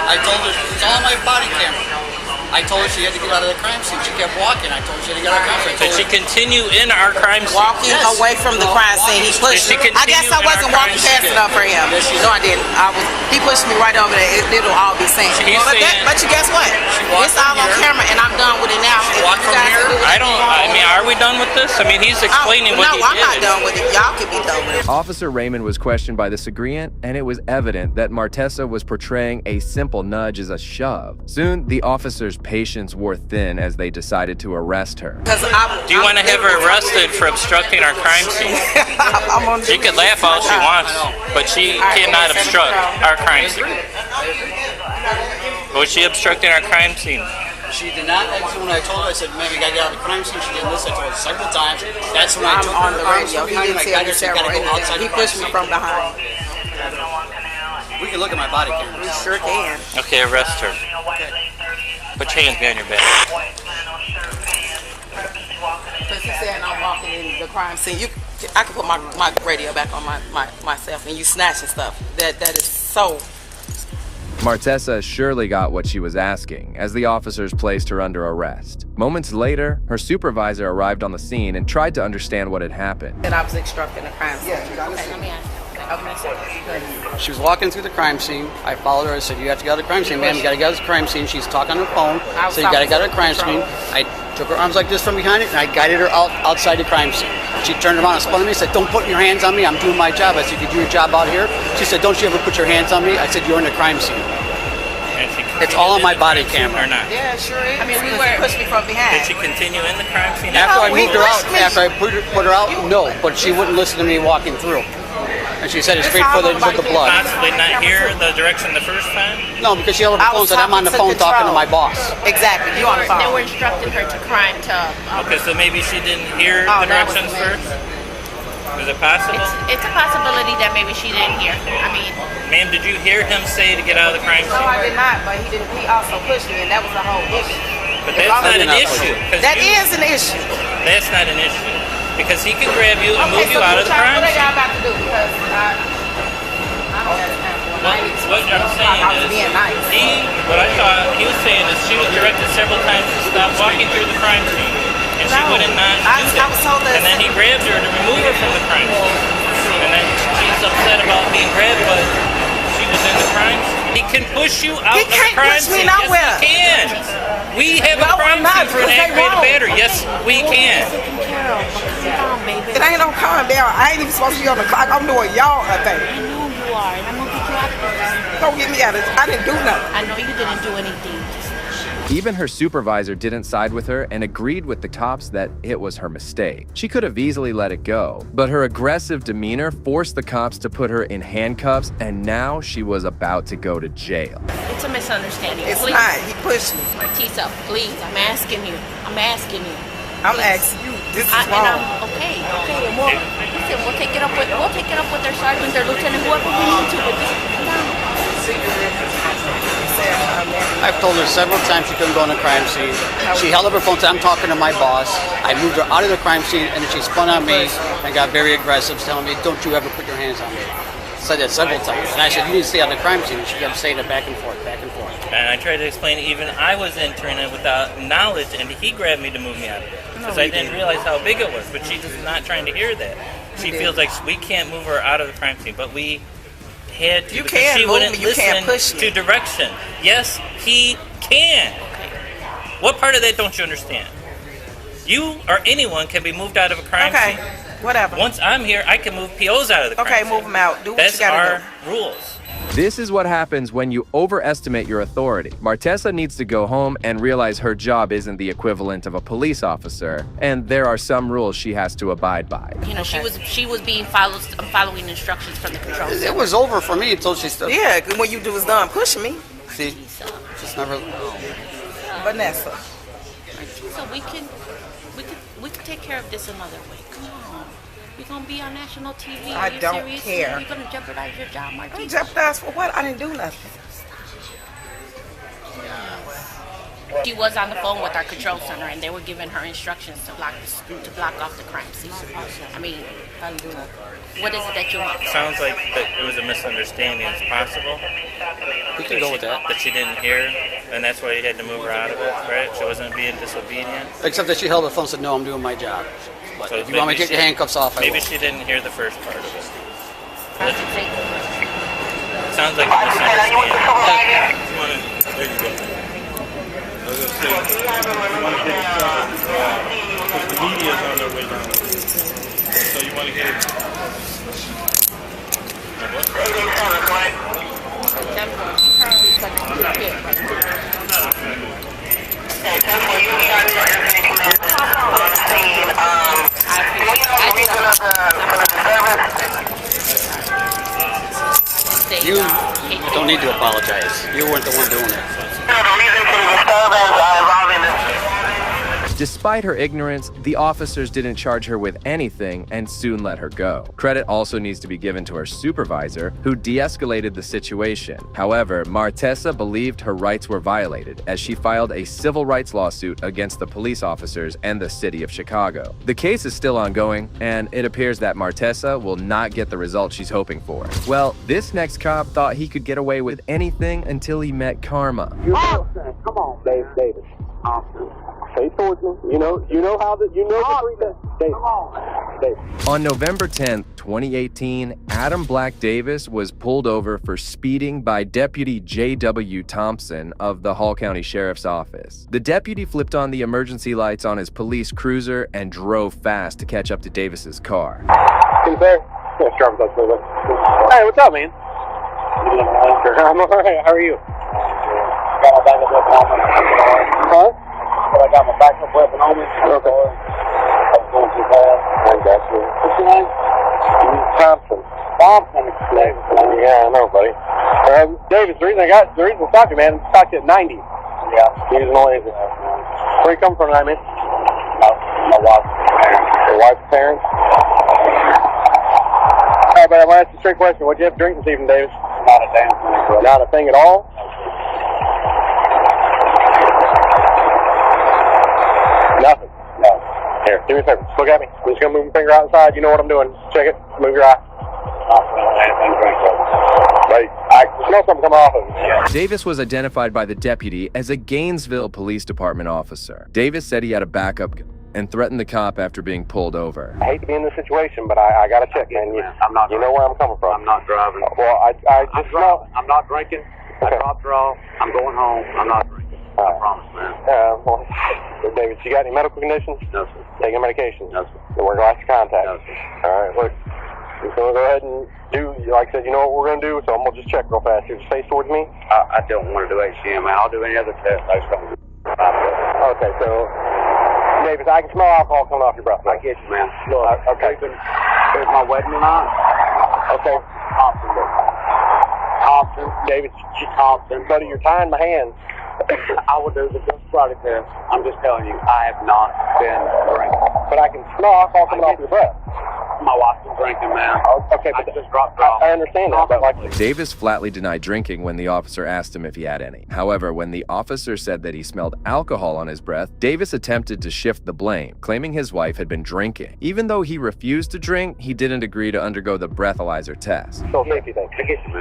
I told her, it's all on my body camera. I told her she had to get out of the crime scene. She kept walking. I told her she had to get out of the crime scene. Did she continue in our crime scene? Walking away from the crime scene. He pushed Did she me. I guess I continue in wasn't our walking crime fast scene? enough for him. No, I didn't. He pushed me right over there. It'll all be seen. He's saying- But you guess what? It's all on camera, and I'm done with it now. If you guys can do it, I mean, are we done with this? I mean, he's explaining what he No, I'm did. not done with it. Y'all can be done with it. Officer Raymond was questioned by the Segreant, and it was evident that Martessa was portraying a simple nudge as a shove. Soon, the officer's patience wore thin as they decided to arrest her. Do you want to have her arrested for obstructing our crime scene? She could laugh all she wants, but she cannot obstruct our crime scene. Was she obstructing our crime scene? She did not exit when I told her. I said, "Man, we gotta get out of the crime scene." She didn't listen. I told her several times. That's when I took her on the radio. He behind didn't and I tell guided me her. She gotta several go outside He the crime pushed me scene. from behind. We can look at my body camera. We sure can. Okay, arrest her. Put your hands behind your back. Because he said I'm walking in the crime scene. I can put my radio back on myself, and you snatching stuff. That is so. Martessa surely got what she was asking, as the officers placed her under arrest. Moments later, her supervisor arrived on the scene and tried to understand what had happened. That I was obstructing the crime scene. Yeah, Okay, let me ask you. Okay. She was walking through the crime scene. I followed her. I said, "You have to get out of the crime scene, ma'am. You got to get out of the crime scene." She's talking on her phone. So you got to get out of the crime scene. I took her arms like this from behind it, and I guided her outside the crime scene. She turned around and spun at me and said, "Don't put your hands on me. I'm doing my job." I said, "You do your job out here?" She said, "Don't you ever put your hands on me?" I said, "You're in the crime scene." It's all on my body camera. Or not? Yeah, it sure is. I mean, we were pushed me from behind. Did she continue in the crime scene? After I moved her out, after I put her out, no, but she wouldn't listen to me walking through. And she said it's straight for the blood. Possibly not hear the direction the first time? No, because she held up the phone and said, "I'm on the phone talking to my boss." Exactly, you on the phone. They were instructing her to crime to. Okay, so maybe she didn't hear the directions first? Is it possible? It's a possibility that maybe she didn't hear. I mean, Ma'am, did you hear him say to get out of the crime No, I scene? did not, but he also pushed me, and that was the whole issue. But that's not an issue. That is an issue. That's not an issue. Because he can grab you and move Okay, you out of the crime what are y'all scene. about to do? Because I don't have time for it. I ain't What I'm I saying was is, being nice. what I thought he was saying is she was directed several times to stop walking through the crime scene. And she wouldn't not do that. I was told that. And then he grabbed her to remove her from the crime scene. And then she's upset about being grabbed, but she was in the crime scene. He can push you out He of the can't crime push me scene. nowhere. Yes, he can. We have a No, crime I'm not, scene for an because they aggravated won't. battery. Yes, we can. It ain't no calm down. I ain't even supposed to be on the clock. I'm doing y'all a thing. I know you are, and I'm gonna get you out of this. Don't get me out of this. I didn't do nothing. I know you didn't do anything. Even her supervisor didn't side with her and agreed with the cops that it was her mistake. She could have easily let it go, but her aggressive demeanor forced the cops to put her in handcuffs, and now she was about to go to jail. It's a misunderstanding. It's Please. not. He pushed me. Martisa, please, I'm asking you. I'm asking you. I'm asking you. This is And wrong. okay. And we'll take it up with their sergeant, their lieutenant, whoever we need to. But I've told her several times she couldn't go on the crime scene. She held up her phone and said, I'm talking to my boss. I moved her out of the crime scene, and then she spun on me and got very aggressive, telling me, don't you ever put your hands on me. Said that several times. And I said, you need to stay on the crime scene. And she kept saying it back and forth, back and forth. And I tried to explain even I was entering it without knowledge, and he grabbed me to move me out of it. Because I didn't realize how big it was, but she's just not trying to hear that. She feels like we can't move her out of the crime scene, but we had to. You because can she move wouldn't me, you can't push listen to direction. Yes, he can. What part of that don't you understand? You or anyone can be moved out of a crime scene. Whatever. Once I'm here, I can move POs out of the crime scene. Okay, move them out. Do what That's you gotta our do. rules. This is what happens when you overestimate your authority. Martessa needs to go home and realize her job isn't the equivalent of a police officer, and there are some rules she has to abide by. you know, she was being following instructions from the control center. It was over for me until she started. Yeah, when you was done pushing me. See, just never. Vanessa. So we can take care of this another way. Come on. You're gonna be on national TV. Are I you don't serious? care. You're gonna jeopardize your job, Martina. Jeopardize for what? I didn't do nothing. She was on the phone with our control center, and they were giving her instructions to block off the crime scene. I mean, I didn't do nothing. what is it that you want? Sounds like that it was a misunderstanding. It's possible. We can go with that. That she didn't hear, and that's why you had to move her out of it, right? She wasn't being disobedient. Except that she held her phone and said, no, I'm doing my job. But So if you want me to maybe take your handcuffs off, I will. Maybe she didn't hear the first part of it. Sounds like a misunderstanding. There you go. I was going to say, you want to get it started, because the media's on their way down. So you want to get it. You don't need to apologize. You weren't the one doing it. Despite her ignorance, the officers didn't charge her with anything and soon let her go. Credit also needs to be given to her supervisor, who de-escalated the situation. However, Martessa believed her rights were violated as she filed a civil rights lawsuit against the police officers and the city of Chicago. The case is still ongoing, and it appears that Martessa will not get the result she's hoping for. Well, this next cop thought he could get away with anything until he met Karma. Come on, Davis. Face towards me. You know the three things. Come on. Davis. On November 10th, 2018, Adam Black Davis was pulled over for speeding by Deputy J.W. Thompson of the Hall County Sheriff's Office. The deputy flipped on the emergency lights on his police cruiser and drove fast to catch up to Davis's car. Hey, what's up, man? I'm alright. How are you? Huh? I got my backup weapon on me. Okay. I was going too fast. I got you. What's your name? Thompson. Yeah, I know, buddy. Davis, the reason I stopped you, man, stopped you at 90. Yeah. Using only. Where you come from tonight, man? My wife's parents. Your wife's parents? Alright, but I'm gonna ask you a straight question. What'd you have to drink this evening, Davis? Not a damn thing. Not a thing at all? Nothing. No. Here, do me a favor. Just look at me. I'm just gonna move my finger outside. You know what I'm doing. Check it. Move your eye. Wait, I smell something coming off of it. Davis was identified by the deputy as a Gainesville Police Department officer. Davis said he had a backup gun and threatened the cop after being pulled over. I hate to be in this situation, but I gotta check, man. You know where I'm coming from. I'm not driving. Well, I'm not drinking. I dropped her off. I'm going home. I'm not drinking. I promise, man. Well, David, you got any medical conditions? No, sir. Taking medication? No, sir. Then we're going to have to contact. No, sir. All right, look. We're going to go ahead and do, like I said, you know what we're going to do, so I'm going to just check real fast. You just face towards me. I don't want to do HCM. I'll do any other test. I just don't do it. Okay, so, David, I can smell alcohol coming off your breath. I get you, man. Look, okay. There's my wedding tonight. Okay. Thompson. David, Thompson. buddy, you're tying my hands. I will do the just product test. I'm just telling you, I have not been drinking. But I can smell alcohol coming off your breath. My wife's been drinking, man. Okay, but I just dropped off. I understand that, but like... Davis flatly denied drinking when the officer asked him if he had any. However, when the officer said that he smelled alcohol on his breath, Davis attempted to shift the blame, claiming his wife had been drinking. Even though he refused to drink, he didn't agree to undergo the breathalyzer test. So safety thing.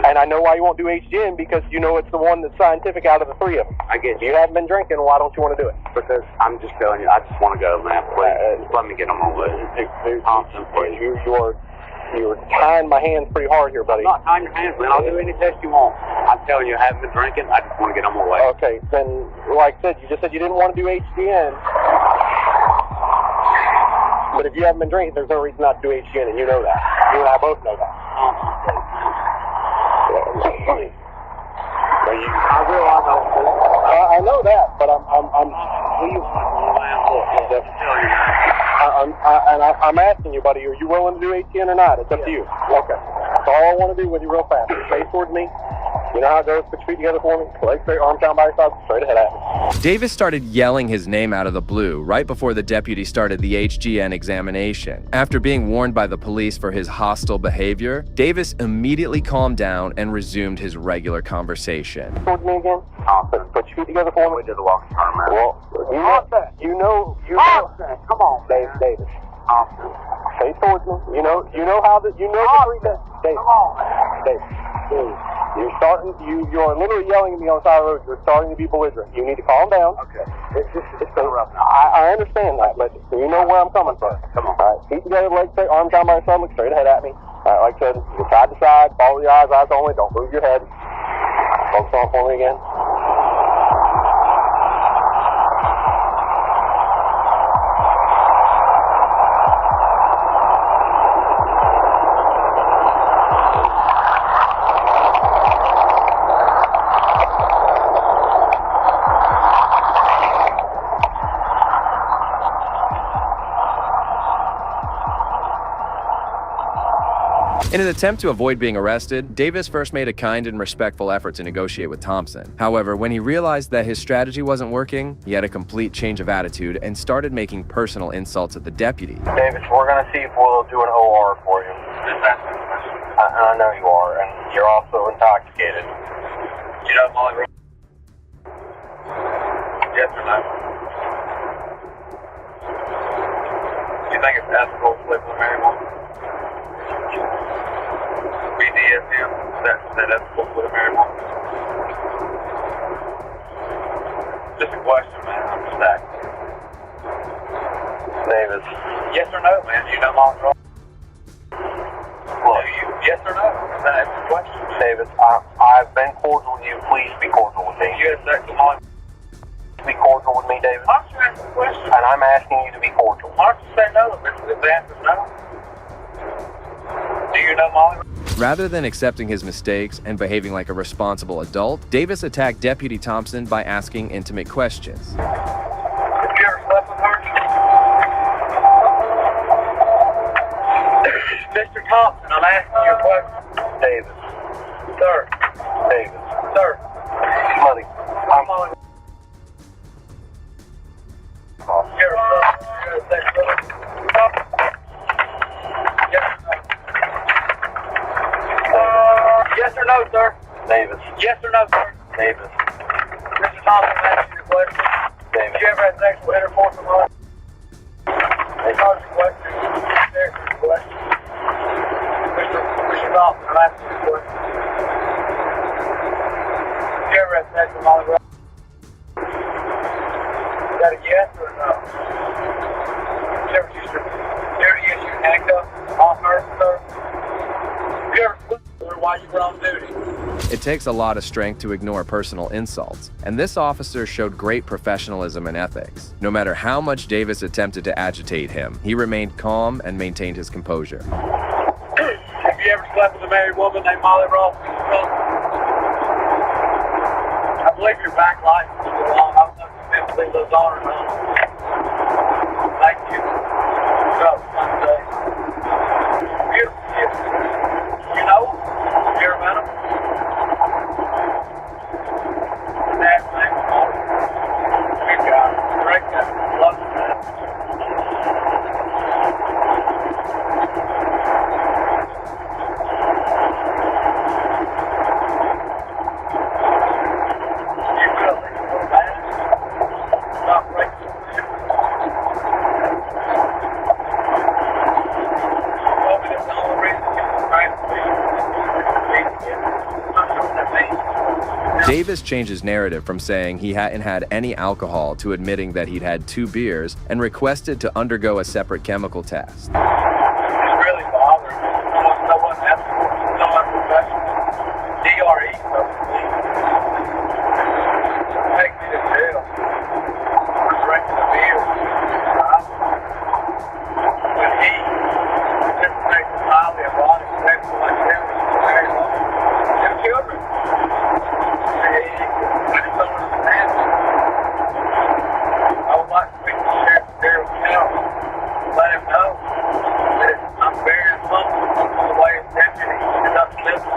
And I know why you won't do HGN, because you know it's the one that's scientific out of the three of them. I get you. You haven't been drinking, why don't you want to do it? Because I'm just telling you, I just want to go, man. Please, let me get on my way. Thompson, please. You're tying my hands pretty hard here, buddy. I'm not tying your hands, man. I'll do any test you want. I'm telling you, I haven't been drinking. I just want to get on my way. Okay, then, like I said, you just said you didn't want to do HGN. But if you haven't been drinking, there's no reason not to do HGN, and you know that. You and I both know that. I realize I know that, but I'm asking you, buddy, are you willing to do HGN or not? It's up to you. Okay. That's all I want to do with you real fast. Face towards me. You know how it goes? Put your feet together for me. Legs straight, arms down by your side, straight ahead at me. Davis started yelling his name out of the blue right before the deputy started the HGN examination. After being warned by the police for his hostile behavior, Davis immediately calmed down and resumed his regular conversation. Towards me again. Put your feet together for me. We did the walking turn, man. Well, you know. Come on, Davis. Face towards me. You know how the Davis. Come on, Davis. You are literally yelling at me on the side of the road. You're starting to be belligerent. You need to calm down. Okay. It's so rough now. I understand that, but you know where I'm coming from. Come on. All right. Feet together, legs straight, arms down by your side, look straight ahead at me. All right, like I said, you side to side, follow your eyes only. Don't move your head. Focus on for me again. In an attempt to avoid being arrested, Davis first made a kind and respectful effort to negotiate with Thompson. However, when he realized that his strategy wasn't working, he had a complete change of attitude and started making personal insults at the deputy. Davis, we're going to see if we'll do an OR for you. I know you are, and you're also intoxicated. You know Molly? Yes or no? You think it's ethical to live with a married woman? BDSM, that ethical with a married woman? Just a question, man. I'm just asking. Davis. Yes or no, man? You know Molly? Yes or no? That's the question. Davis, I've been cordial with you. Please be cordial with me. You had sex with Molly? Be cordial with me, Davis. Why don't you ask the question? And I'm asking you to be cordial. Why don't you say no if the answer's no? Do you know Molly? Rather than accepting his mistakes and behaving like a responsible adult, Davis attacked Deputy Thompson by asking intimate questions. Have you ever slept with her? Mr. Thompson, I'm asking you a question. Davis. Sir. Davis. Sir. Buddy. I'm Molly. You ever slept with her? Yes or no, sir? Davis. Yes or no, sir? Davis. Mr. Thompson, ask you a question. Davis. Did you ever have sexual intercourse with her? They called you a question. There's a question. Mr. Thompson, I'm asking you a question. Did you ever have sex with Molly Ross? Is that a yes or a no? Did you ever use your handcuffs on her, sir? Did you ever sleep with her while you were on duty? It takes a lot of strength to ignore personal insults, and this officer showed great professionalism and ethics. No matter how much Davis attempted to agitate him, he remained calm and maintained his composure. Have you ever slept with a married woman named Molly Ross? I believe your back license is long. I don't know if you've been those on or not. Thank you. Go. Beautiful. You know him? You ever met him? His dad's name was Molly Davis changed his narrative from saying he hadn't had any alcohol to admitting that he'd had 2 beers and requested to undergo a separate chemical test. It's really bothering me. No one ethical, no one professional. DRE doesn't take me to jail for drinking a beer. When he just makes a highly erotic sex like him, them children. I just don't understand it. I would like to speak to Sheriff Darrell County, let him know that I'm very uncomfortable with the way his deputy conducts business.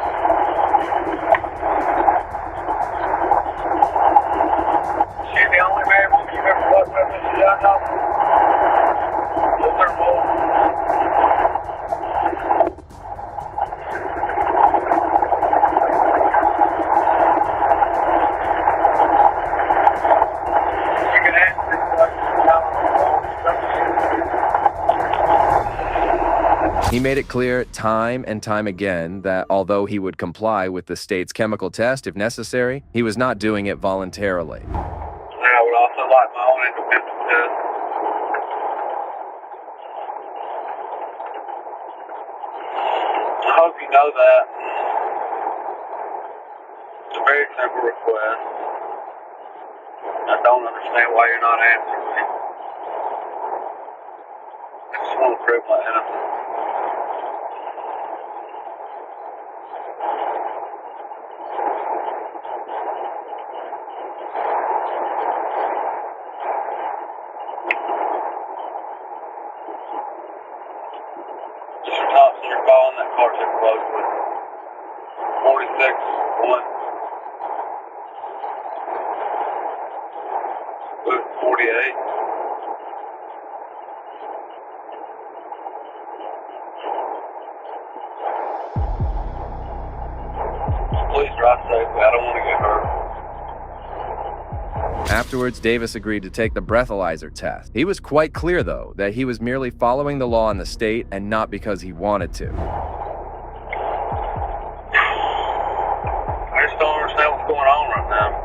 She's the only married woman you've ever fucked with, Mr. Younghoff? Is there more? He made it clear time and time again that although he would comply with the state's chemical test if necessary, he was not doing it voluntarily. And I would also like my own independent test. I hope you know that. It's a very simple request. I don't understand why you're not answering me. I just want to prove my innocence. Mr. Thompson, you're calling that car too closely. 46-1. Booth 48. Please drive safely. I don't want to get hurt. Afterwards, Davis agreed to take the breathalyzer test. He was quite clear, though, that he was merely following the law in the state and not because he wanted to. I just don't understand what's going on right now.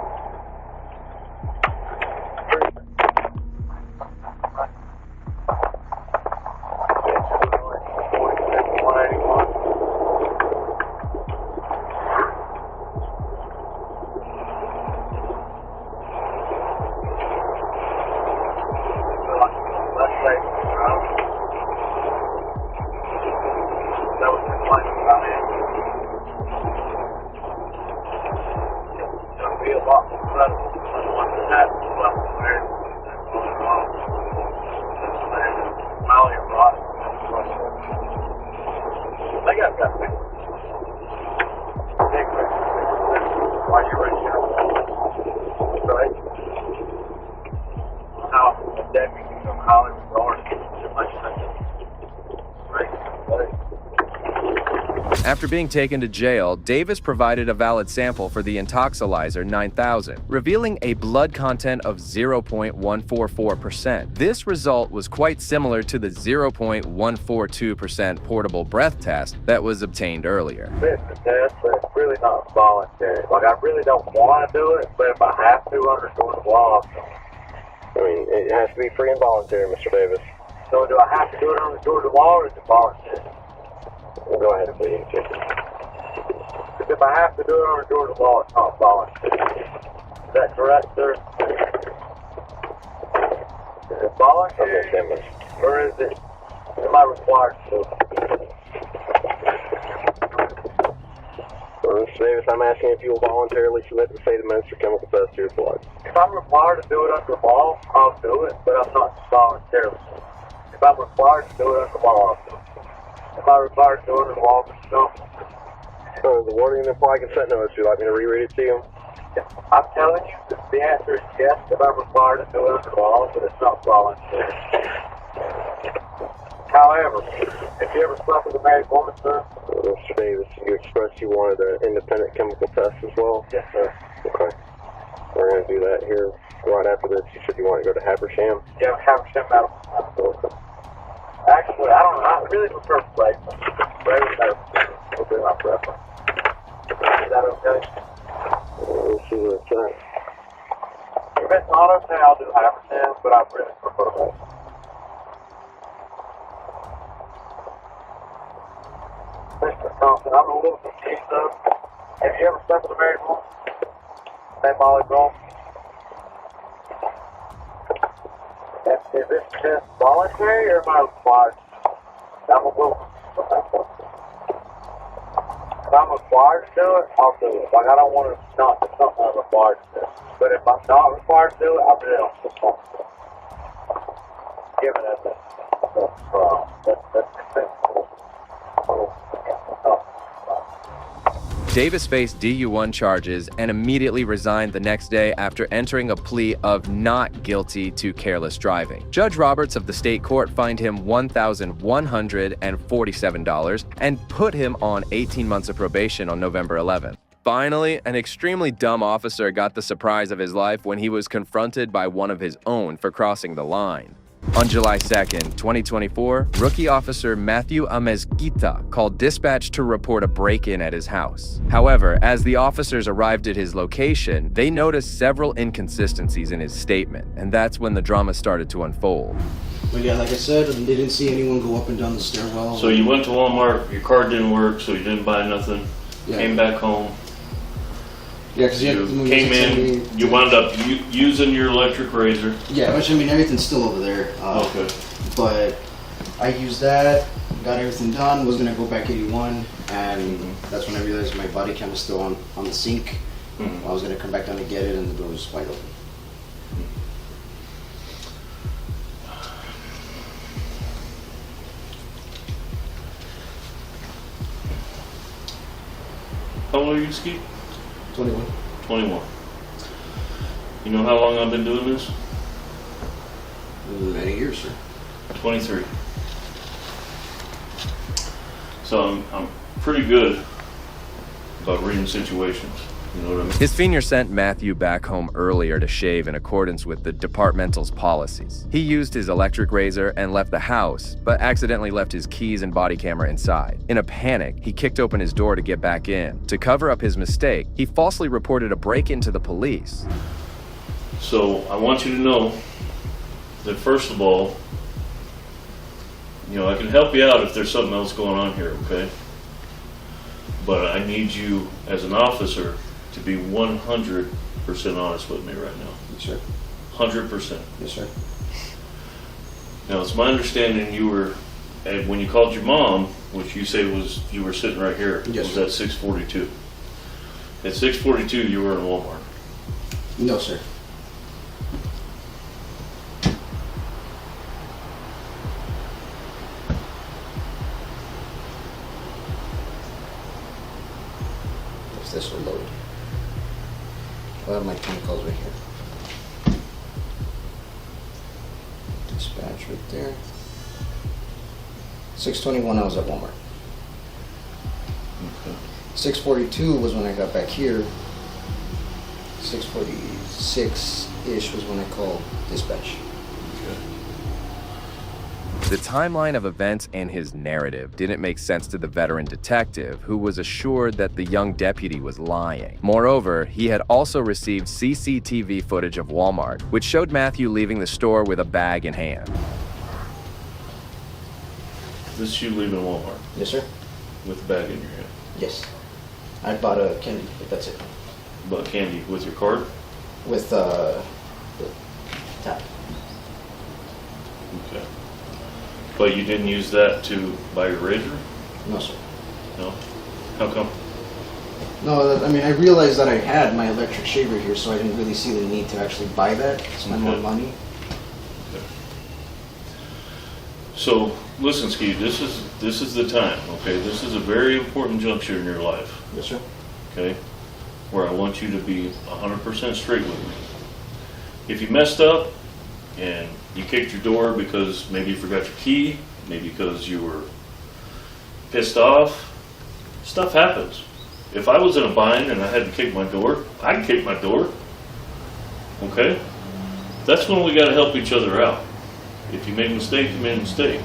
After being taken to jail, Davis provided a valid sample for the Intoxilyzer 9000, revealing a blood content of 0.144%. This result was quite similar to the 0.142% portable breath test that was obtained earlier. It's a test, but it's really not voluntary. Like, I really don't want to do it, but if I have to under the law, I mean, it has to be free and voluntary, Mr. Davis. So do I have to do it under Georgia law, or is it voluntary? Well, go ahead, please. Because if I have to do it under Georgia law, it's not voluntary. Is that correct, sir? Is it voluntary, or is it, am I required to? Well, Mr. Davis, I'm asking if you will voluntarily submit the state administered chemical test to your blood. If I'm required to do it under law, I'll do it, but I'm not voluntarily. If I'm required to do it under law, I'll do it. If I require to do it under law, no. The wording in the implied consent notice, would you like me to reread it to you? Yeah. I'm telling you that the answer is yes, if I'm required to do it under law, but it's not voluntary. However, if you ever slept with a married woman, sir? Mr. Davis, you expressed you wanted an independent chemical test as well? Yes, sir. Okay. We're going to do that here right after this. You said you want to go to Habersham? Yeah, Habersham Medical. Absolutely. Actually, I don't know. I really prefer Blake. Blake will be my preference. Is that okay? This is 10, I'll do half a 10, but I really prefer that. Mr. Thompson, I'm a little confused though. Have you ever slept with a married woman? Named Molly Brown? Is this just voluntary or am I required? I'm a little. If I'm required to do it, I'll do it. Like, I don't want to not do something I'm required to do. But if I'm not required to do it, I really don't feel comfortable. Given that Davis faced DU1 charges and immediately resigned the next day after entering a plea of not guilty to careless driving. Judge Roberts of the state court fined him $1,147 and put him on 18 months of probation on November 11th. Finally, an extremely dumb officer got the surprise of his life when he was confronted by one of his own for crossing the line. On July 2nd, 2024, rookie officer Matthew Amezquita called dispatch to report a break-in at his house. However, as the officers arrived at his location, they noticed several inconsistencies in his statement, and that's when the drama started to unfold. But yeah, like I said, they didn't see anyone go up and down the stairwell. So you went to Walmart, your card didn't work, so you didn't buy nothing, came back home. Yeah, because you came in, you wound up using your electric razor. Yeah, which I mean, everything's still over there. Okay. But I used that, got everything done, was gonna go back 81, and that's when I realized my body cam was still on the sink. I was gonna come back down to get it, and the door was wide open. How old are you, Ski? 21. 21. You know how long I've been doing this? Many years, sir. 23. So I'm pretty good about reading situations. You know what I mean? His senior sent Matthew back home earlier to shave in accordance with the departmental's policies. He used his electric razor and left the house, but accidentally left his keys and body camera inside. In a panic, he kicked open his door to get back in. To cover up his mistake, he falsely reported a break-in to the police. So I want you to know that first of all, you know, I can help you out if there's something else going on here, okay? But I need you as an officer to be 100% honest with me right now. Yes, sir. 100%. Yes, sir. Now, it's my understanding you were, when you called your mom, which you say was, you were sitting right here, yes, was at 642. At 642, you were in Walmart. No, sir. If this will load. I'll have my chemicals right here. Dispatch right there. 6:21, I was at Walmart. Okay. 6:42 was when I got back here. 6:46-ish was when I called dispatch. The timeline of events and his narrative didn't make sense to the veteran detective, who was assured that the young deputy was lying. Moreover, he had also received CCTV footage of Walmart, which showed Matthew leaving the store with a bag in hand. This is you leaving Walmart? Yes, sir. With a bag in your hand? Yes. I bought a candy, but that's it. Bought candy with your card? With the tap. Okay. But you didn't use that to buy your razor? No, sir. No? How come? No, I mean, I realized that I had my electric shaver here, so I didn't really see the need to actually buy that, spend more money. Okay. So, listen, Ski, this is the time, okay? This is a very important juncture in your life. Yes, sir. Okay? Where I want you to be 100% straight with me. If you messed up and you kicked your door because maybe you forgot your key, maybe because you were pissed off, stuff happens. If I was in a bind and I had to kick my door, I'd kick my door. Okay? That's when we got to help each other out. If you make a mistake, you made a mistake.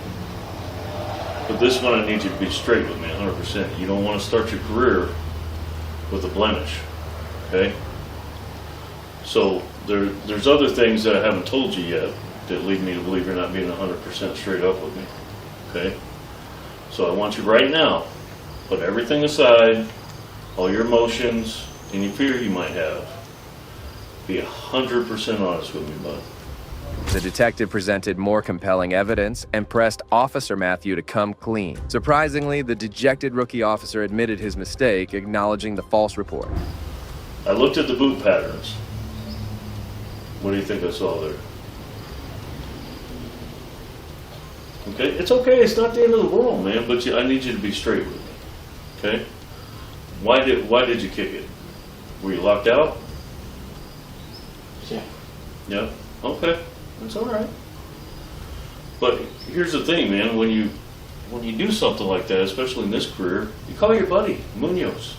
But this one I need you to be straight with me 100%. You don't want to start your career with a blemish. Okay? So there's other things that I haven't told you yet that lead me to believe you're not being 100% straight up with me. Okay? So I want you right now, put everything aside, all your emotions, any fear you might have. Be 100% honest with me, bud. The detective presented more compelling evidence and pressed Officer Matthew to come clean. Surprisingly, the dejected rookie officer admitted his mistake, acknowledging the false report. I looked at the boot patterns. What do you think I saw there? Okay, it's okay. It's not the end of the world, man. But I need you to be straight with me. Okay? Why did you kick it? Were you locked out? Yeah. Yeah. Okay. That's all right. But here's the thing, man. When you do something like that, especially in this career, you call your buddy Munoz.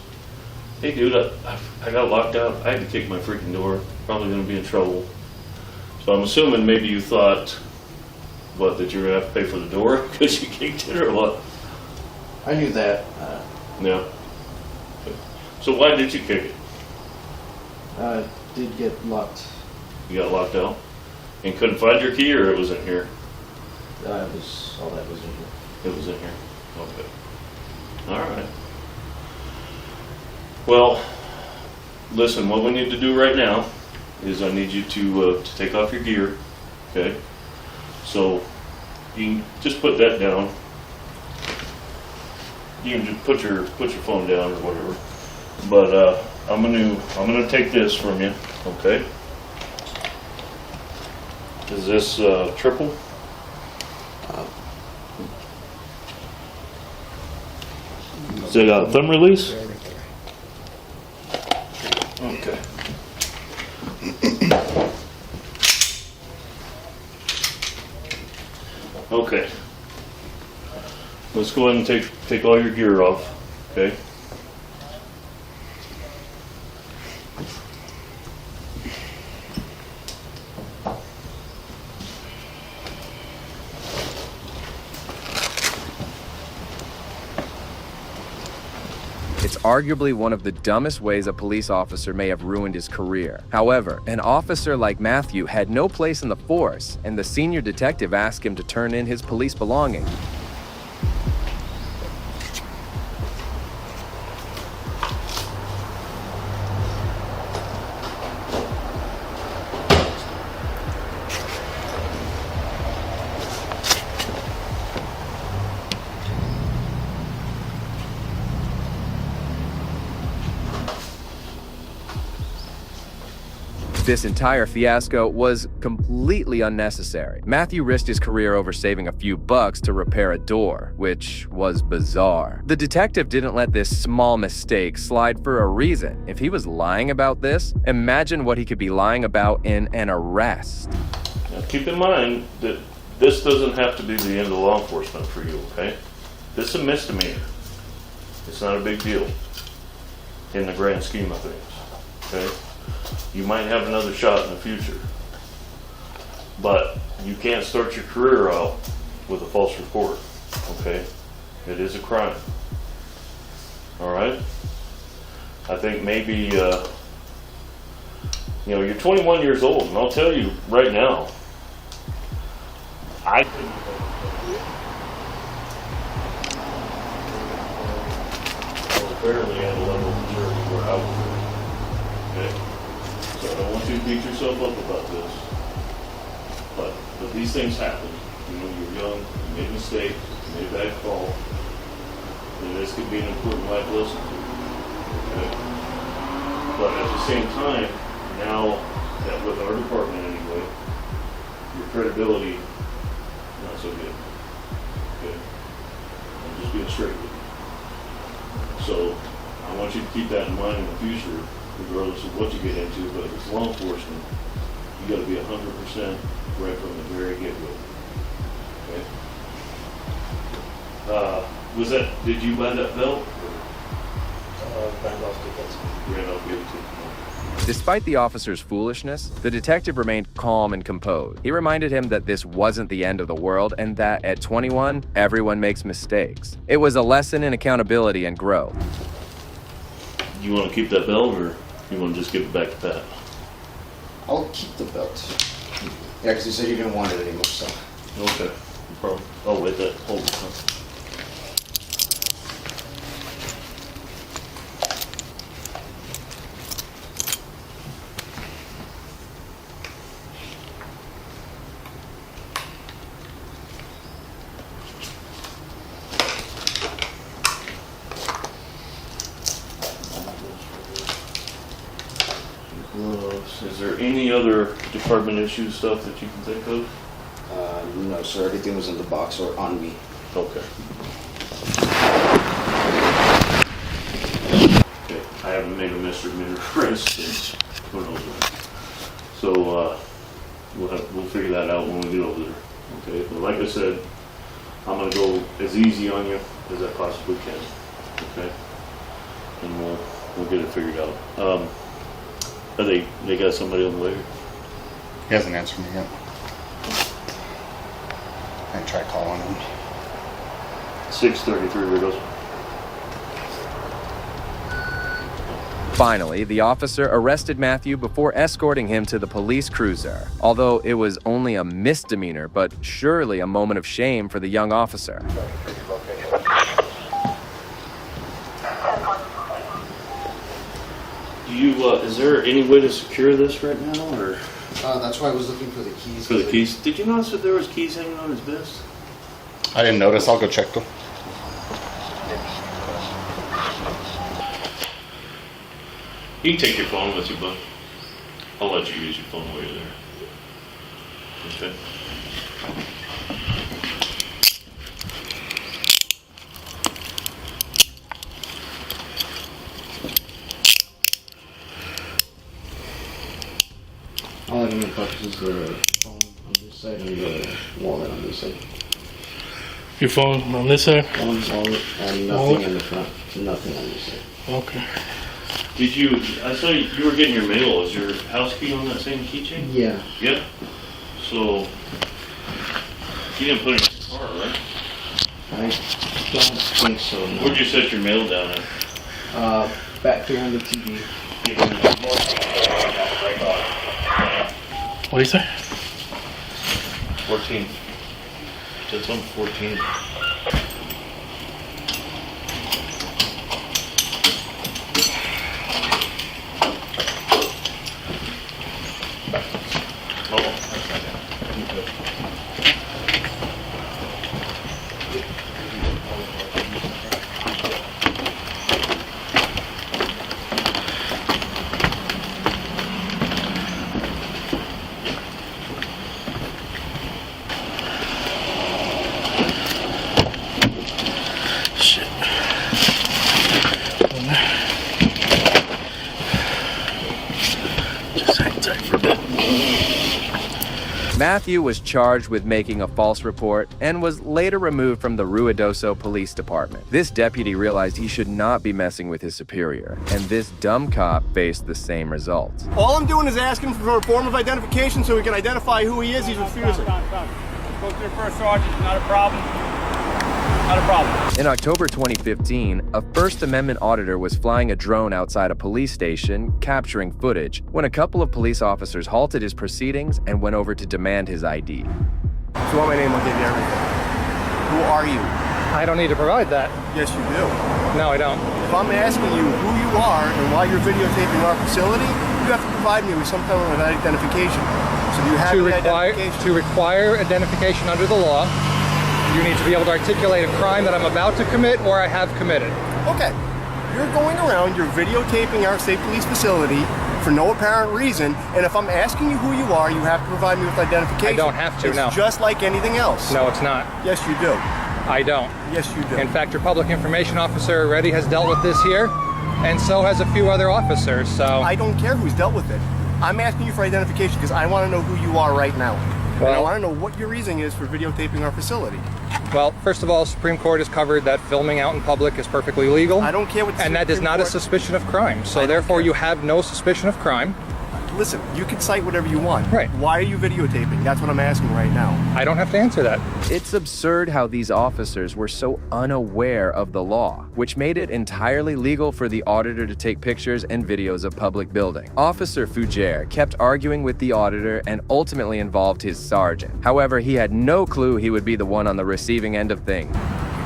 Hey, dude, I got locked out. I had to kick my freaking door. Probably going to be in trouble. So I'm assuming maybe you thought, what, that you're going to have to pay for the door because you kicked it or what? I knew that. Yeah. So why did you kick it? Did get locked. You got locked out? And couldn't find your key, or it was in here? All that was in here. It was in here. Okay. All right. Well, listen, what we need to do right now is I need you to take off your gear, okay? So you can just put that down. You can just put your phone down or whatever. But I'm gonna take this from you, okay? Is this triple? Is it a thumb release? Okay. Okay. Let's go ahead and take all your gear off, okay? It's arguably one of the dumbest ways a police officer may have ruined his career. However, an officer like Matthew had no place in the force, and the senior detective asked him to turn in his police belongings. This entire fiasco was completely unnecessary. Matthew risked his career over saving a few bucks to repair a door, which was bizarre. The detective didn't let this small mistake slide for a reason. If he was lying about this, imagine what he could be lying about in an arrest. Now keep in mind that this doesn't have to be the end of law enforcement for you, okay? This is a misdemeanor. It's not a big deal in the grand scheme of things, okay? You might have another shot in the future, but you can't start your career out with a false report, okay? It is a crime, all right? I think maybe, you're 21 years old, and I'll tell you right now, I couldn't barely at a level of maturity where I was, okay? So I don't want you to beat yourself up about this, but these things happen. You're young, you made a mistake, you made a bad call, and this could be an important life lesson to you, okay? But at the same time, now that with our department anyway, your credibility, not so good, okay? I'm just being straight with you. So I want you to keep that in mind in the future, regardless of what you get into, but if it's law enforcement, you got to be 100% right from the very get-go. Okay? Did you buy that belt? Randolph gave it to you. Despite the officer's foolishness, the detective remained calm and composed. He reminded him that this wasn't the end of the world and that at 21, everyone makes mistakes. It was a lesson in accountability and growth. You want to keep that belt, or you want to just give it back to Pat? I'll keep the belt. Yeah, because you said you didn't want it anymore, so. Okay, no problem. Oh, wait, that hold it. Gloves. Is there any other department issue stuff that you can think of? No, sir. Everything was in the box or on me. Okay. Okay. I haven't made a misdemeanor arrest. Who knows what. So we'll figure that out when we get over there. Okay. But like I said, I'm gonna go as easy on you as I possibly can. Okay. And we'll get it figured out. They got somebody on the way? He hasn't answered me yet. I tried calling him. 6:33 Riddles. Finally, the officer arrested Matthew before escorting him to the police cruiser. Although it was only a misdemeanor, but surely a moment of shame for the young officer. Is there any way to secure this right now, or? That's why I was looking for the keys. For the keys? Did you notice that there was keys hanging on his vest? I didn't notice. I'll go check them. You can take your phone with you, bud. I'll let you use your phone while you're there. Okay. All I need is the phone on this side and the wallet on this side. Your phone on this side? Phone, wallet, and nothing in the front. Nothing on this side. Okay. I saw you were getting your mail. Is your house key on that same keychain? Yeah. Yeah? So, you didn't put it in your car, right? I don't think so, no. Where'd you set your mail down at? Back here on the TV. What do you say? 14. That's on 14. Matthew was charged with making a false report and was later removed from the Ruidoso Police Department. This deputy realized he should not be messing with his superior, and this dumb cop faced the same results. All I'm doing is asking for a form of identification so we can identify who he is. He's refusing. Go to your first sergeant, not a problem. Not a problem. In October 2015, a First Amendment auditor was flying a drone outside a police station, capturing footage, when a couple of police officers halted his proceedings and went over to demand his ID. If you want my name, I'll give you everything. Who are you? I don't need to provide that. Yes, you do. No, I don't. If I'm asking you who you are and why you're videotaping our facility, you have to provide me with some kind of identification. So do you have any identification? To require identification under the law, you need to be able to articulate a crime that I'm about to commit or I have committed. Okay. You're going around, you're videotaping our state police facility for no apparent reason, and if I'm asking you who you are, you have to provide me with identification. I don't have to, no. It's just like anything else. No, it's not. Yes, you do. I don't. Yes, you do. In fact, your public information officer already has dealt with this here, and so has a few other officers, so... I don't care who's dealt with it. I'm asking you for identification because I want to know who you are right now. And I want to know what your reason is for videotaping our facility. Well, first of all, Supreme Court has covered that filming out in public is perfectly legal. I don't care what the And that is not a suspicion of crime. So therefore, you have no suspicion of crime. listen, you can cite whatever you want. Right. Why are you videotaping? That's what I'm asking right now. I don't have to answer that. It's absurd how these officers were so unaware of the law, which made it entirely legal for the auditor to take pictures and videos of public buildings. Officer Fougere kept arguing with the auditor and ultimately involved his sergeant. However, he had no clue he would be the one on the receiving end of things.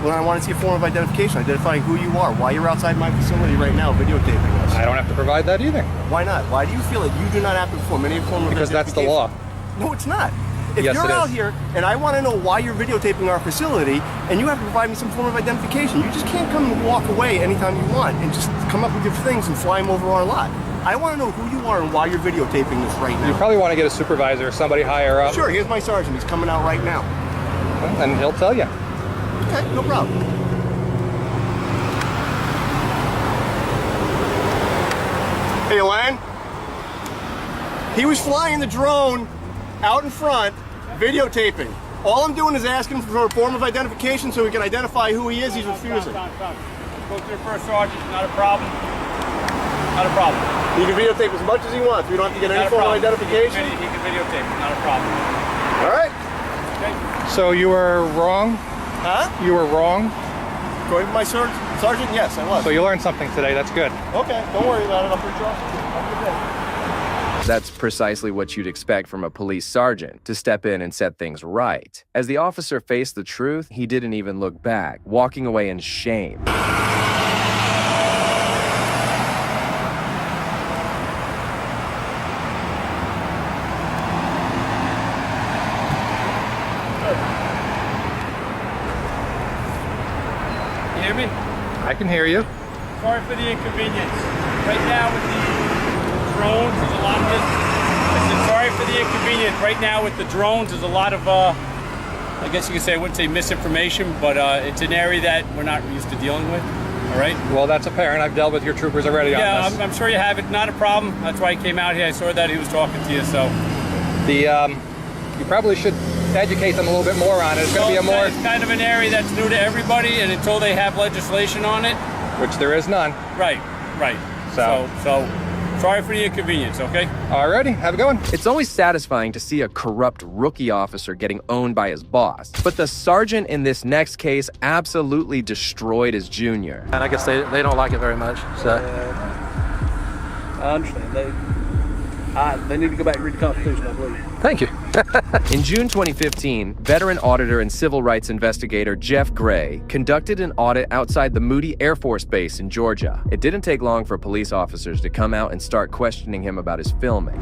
Well, I want to see a form of identification, identifying who you are, why you're outside my facility right now videotaping us. I don't have to provide that either. Why not? Why do you feel that you do not have to perform any form of Because that's the law. No, it's not. If Yes, you're it out is. here and I want to know why you're videotaping our facility and you have to provide me some form of identification, you just can't come and walk away anytime you want and just come up with your things and fly them over our lot. I want to know who you are and why you're videotaping this right now. You probably want to get a supervisor or somebody higher up. Sure, here's my sergeant. He's coming out right now. Well, and he'll tell you. Okay, no problem. Hey, Len. He was flying the drone out in front, videotaping. All I'm doing is asking for a form of identification so we can identify who he is. He's refusing. Go to your first sergeant. Not a problem. Not a problem. He can videotape as much as he wants. We don't have to get any form of identification. He can videotape. Not a problem. All right. Okay. So you were wrong? Huh? You were wrong? Going with my sergeant? Yes, I was. So you learned something today. That's good. Okay, don't worry about it. I'm pretty sure. Have a good day. That's precisely what you'd expect from a police sergeant, to step in and set things right. As the officer faced the truth, he didn't even look back, walking away in shame. You hear me? I can hear you. Sorry for the inconvenience. Right now with the drones, there's a lot of this. I said sorry for the inconvenience. Right now with the drones, there's a lot of, I guess you could say, I wouldn't say misinformation, but it's an area that we're not used to dealing with. All right? Well, that's apparent. I've dealt with your troopers already on this. Yeah, I'm sure you have it. Not a problem. That's why he came out here. I saw that he was talking to you, so. You probably should educate them a little bit more on it. It's going to be a more... It's kind of an area that's new to everybody, and until they have legislation on it. Which there is none. Right. So sorry for the inconvenience, okay? Alrighty, have a good one. It's always satisfying to see a corrupt rookie officer getting owned by his boss. But the sergeant in this next case absolutely destroyed his junior. And I guess they don't like it very much, so. I understand. They need to go back and read the Constitution, I believe. Thank you. In June 2015, veteran auditor and civil rights investigator Jeff Gray conducted an audit outside the Moody Air Force Base in Georgia. It didn't take long for police officers to come out and start questioning him about his filming.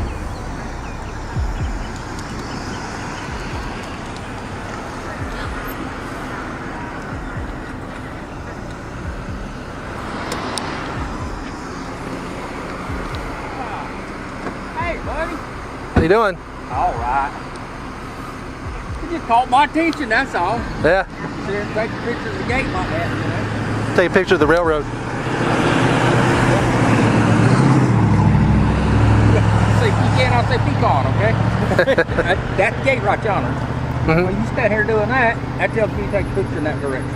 How you doing? All right. It just caught my attention, that's all. Yeah. Sit there and take a picture of the gate like that, you know? Take a picture of the railroad. See, pecan, I'll say pecan, okay? That's the gate right yonder. When you stand here doing that, that tells me to take a picture in that direction.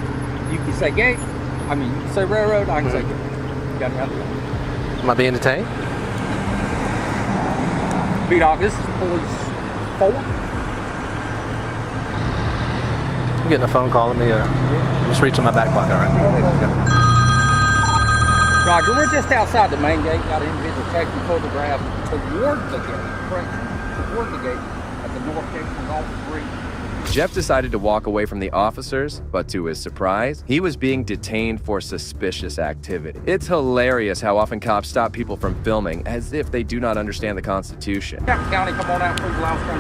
You can say gate, you can say railroad, I can say gate. You got me out there. Am I being detained? B-Dog, this is police 4. I'm getting a phone call. Let me just reach in my back pocket. All right. Roger, we're just outside the main gate. Got an individual taking photograph toward the gate. Toward the gate at the north gate from all 3. Jeff decided to walk away from the officers, but to his surprise, he was being detained for suspicious activity. It's hilarious how often cops stop people from filming as if they do not understand the Constitution. County, come on out, please. Allow us to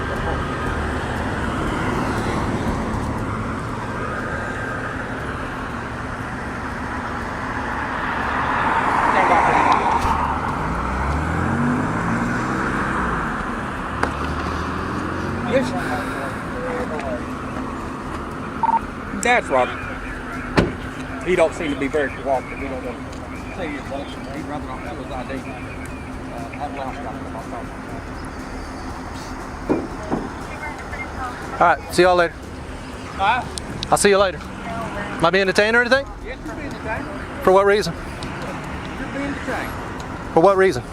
That's right. He don't seem to be very cooperative. He don't want to see his lunch. He'd rather not have his ID. I've lost All right. See y'all later. Huh? I'll see you later. Am I being detained or anything? Yes, you're being detained. For what reason? You're being detained. For what reason?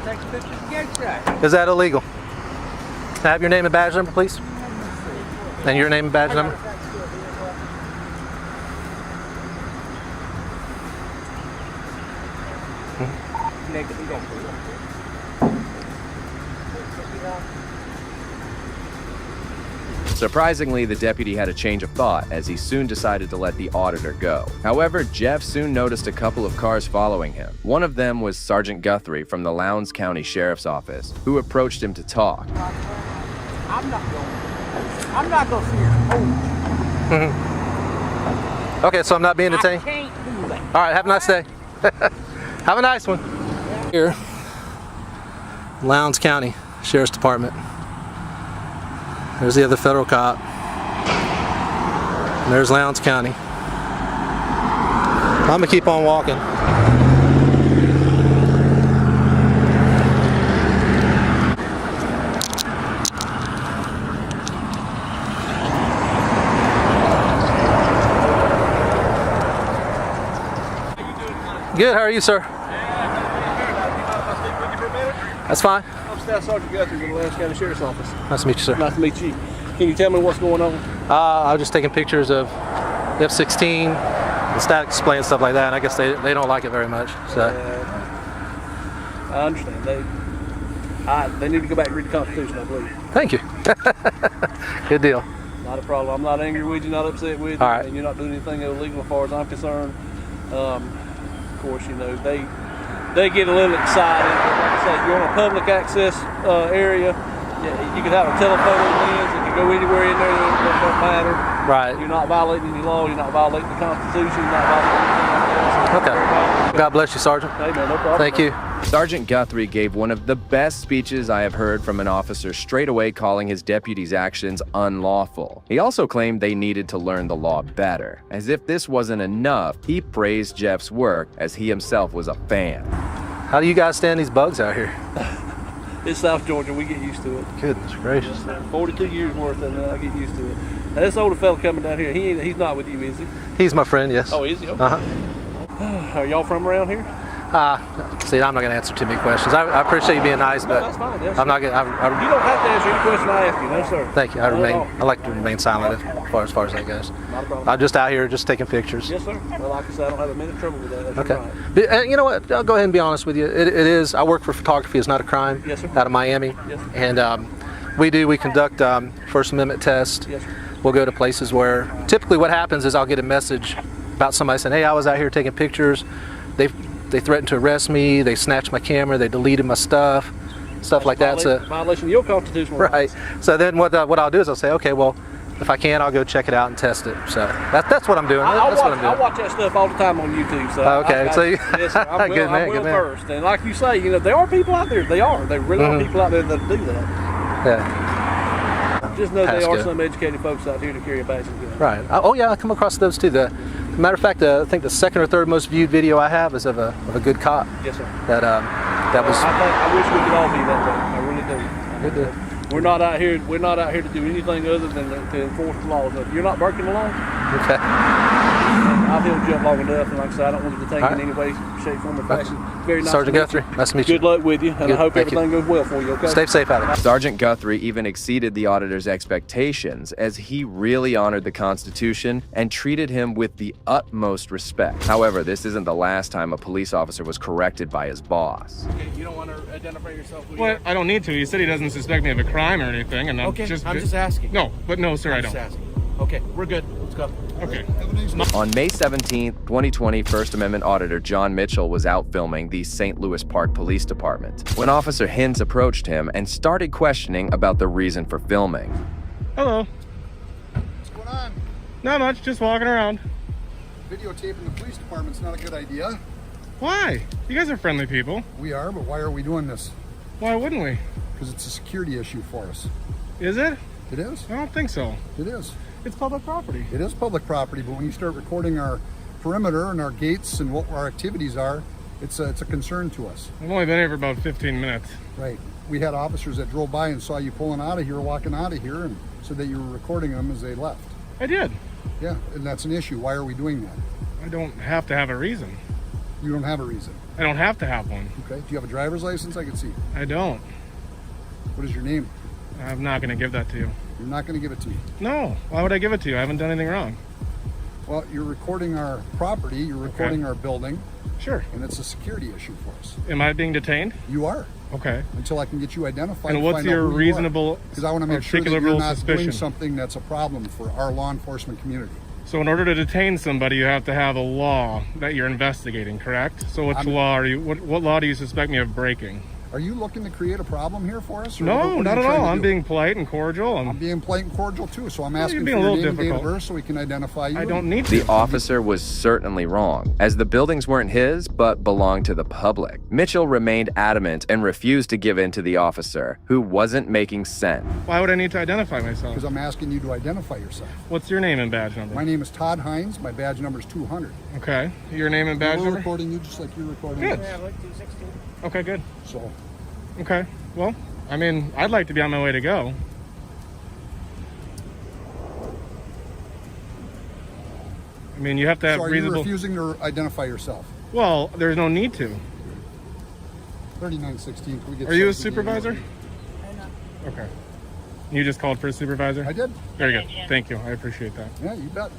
take pictures of the outside. Is that illegal? Can I have your name and badge number, please? And your name and badge number? Surprisingly, the deputy had a change of thought as he soon decided to let the auditor go. However, Jeff soon noticed a couple of cars following him. One of them was Sergeant Guthrie from the Lowndes County Sheriff's Office, who approached him to talk. I'm not going to see her. Okay, so I'm not being detained? I can't do that. All right, have a nice day. Have a nice one. Here, Lowndes County Sheriff's Department. There's the other federal cop. And there's Lowndes County. I'm gonna keep on walking. Good, how are you, sir? That's fine. I'm Staff Sergeant Guthrie with the Lowndes County Sheriff's Office. Nice to meet you, sir. Nice to meet you. Can you tell me what's going on? I was just taking pictures of the F-16, the static display and stuff like that, and I guess they don't like it very much. So I understand. They need to go back and read the Constitution, I believe. Thank you. Good deal. Not a problem. I'm not angry with you, not upset with you, All right. and you're not doing anything illegal as far as I'm concerned. Of course, you know, they get a little excited. Like I said, you're on a public access area. You can have a telephoto lens. It can go anywhere in there. It don't matter. Right. You're not violating any law. You're not violating the Constitution. You're not violating anything like that. Okay. God bless you, Sergeant. Hey, man, no problem. Thank you. Sergeant Guthrie gave one of the best speeches I have heard from an officer, straight away calling his deputy's actions unlawful. He also claimed they needed to learn the law better. As if this wasn't enough, he praised Jeff's work as he himself was a fan. How do you guys stand these bugs out here? It's South Georgia. We get used to it. Goodness gracious. 42 years worth, and I get used to it. Now, this older fella coming down here, he's not with you, is he? He's my friend, yes. Oh, is he? Okay. Uh-huh. Are y'all from around here? See, I'm not going to answer too many questions. I appreciate you being nice, but that's fine. Yes, I'm not going to. You don't have to answer any question I ask you, no, sir. Thank you. I like to remain silent as far as that goes. Not a problem. I'm just out here just taking pictures. Yes, sir. Well, like I said, I don't have a minute of trouble with that. That's Okay. right. But, you know what? I'll go ahead and be honest with you. It is. I work for photography. It's not a crime. Yes, sir. Out of Miami. Yes, sir. And we conduct First Amendment tests. Yes, sir. We'll go to places where typically what happens is I'll get a message about somebody saying, "Hey, I was out here taking pictures. They threatened to arrest me. They snatched my camera. They deleted my stuff like that." So violation of your constitutional rights. right. So then what I'll do is I'll say, okay, well, if I can, I'll go check it out and test it. So that's what I'm doing. That's what I'm doing. I watch that stuff all the time on YouTube. So okay, so you, yes, sir. I'm good man, I'm good man. versed. And like you say, you know, there are people out there. There really are people out there that do that. Yeah. Just know That's there are good. some educated folks out here that carry a basic gun. Right. Oh yeah, I come across those too. Matter of fact, I think the second or third most viewed video I have is of a good cop. Yes, sir. That was. I wish we could all be that way. I really do. Good to, We're not out here to do anything other than to enforce the laws. If you're not breaking the law, okay. I've held you up long enough, and like I said, I don't want to detain you in any way, shape, form, or fashion. Very nice Sergeant to meet you. Guthrie, nice to meet you. Good luck with you, and Good, I hope thank you. everything goes well for you, okay? Stay safe out there. Sergeant Guthrie even exceeded the auditor's expectations as he really honored the Constitution and treated him with the utmost respect. However, this isn't the last time a police officer was corrected by his boss. Okay, you don't want to identify yourself? Well, I don't need to. He said he doesn't suspect me of a crime or anything, and I'm just asking. No, but no, sir, I don't. Okay, we're good. Let's go. Okay. On May 17, 2020, First Amendment Auditor John Mitchell was out filming the St. Louis Park Police Department when Officer Hintz approached him and started questioning about the reason for filming. Hello. What's going on? Not much, just walking around. Videotaping the police department's not a good idea. Why? You guys are friendly people. We are, but why are we doing this? Why wouldn't we? Because it's a security issue for us. Is it? It is. I don't think so. It is. It's public property. It is public property, but when you start recording our perimeter and our gates and what our activities are, it's a concern to us. I've only been here for about 15 minutes. Right. We had officers that drove by and saw you pulling out of here, walking out of here, and said that you were recording them as they left. I did. Yeah, and that's an issue. Why are we doing that? I don't have to have a reason. You don't have a reason. I don't have to have one. Okay. Do you have a driver's license? I can see. I don't. What is your name? I'm not going to give that to you. You're not going to give it to me? No. Why would I give it to you? I haven't done anything wrong. Well, you're recording our property. You're recording our building. Sure. And it's a security issue for us. Am I being detained? You are. Okay. Until I can get you identified. And what's your reasonable, because I want to make sure that you're not suspicion? doing something that's a problem for our law enforcement community. So in order to detain somebody, you have to have a law that you're investigating, correct? So which law are you? What law do you suspect me of breaking? Are you looking to create a problem here for us? Or No, what not are at you trying all. to I'm do? being polite and cordial. I'm being polite and cordial too. So I'm asking for being a your little name and date of difficult. birth so we can identify you. I don't need to. The officer was certainly wrong, as the buildings weren't his, but belonged to the public. Mitchell remained adamant and refused to give in to the officer, who wasn't making sense. Why would I need to identify myself? Because I'm asking you to identify yourself. What's your name and badge number? My name is Todd Hines. My badge number is 200. Okay. Your name and badge We're number? recording you just like you're recording Good. us. Okay, good. So. Okay. Well, I mean, I'd like to be on my way to go. I mean, you have to have So are you reasonable... refusing to identify yourself? Well, there's no need to. 3916. Can we get Are you a something supervisor? in? Okay. You just called for a supervisor? I did. Very good. Thank you. I appreciate that. Yeah, you bet.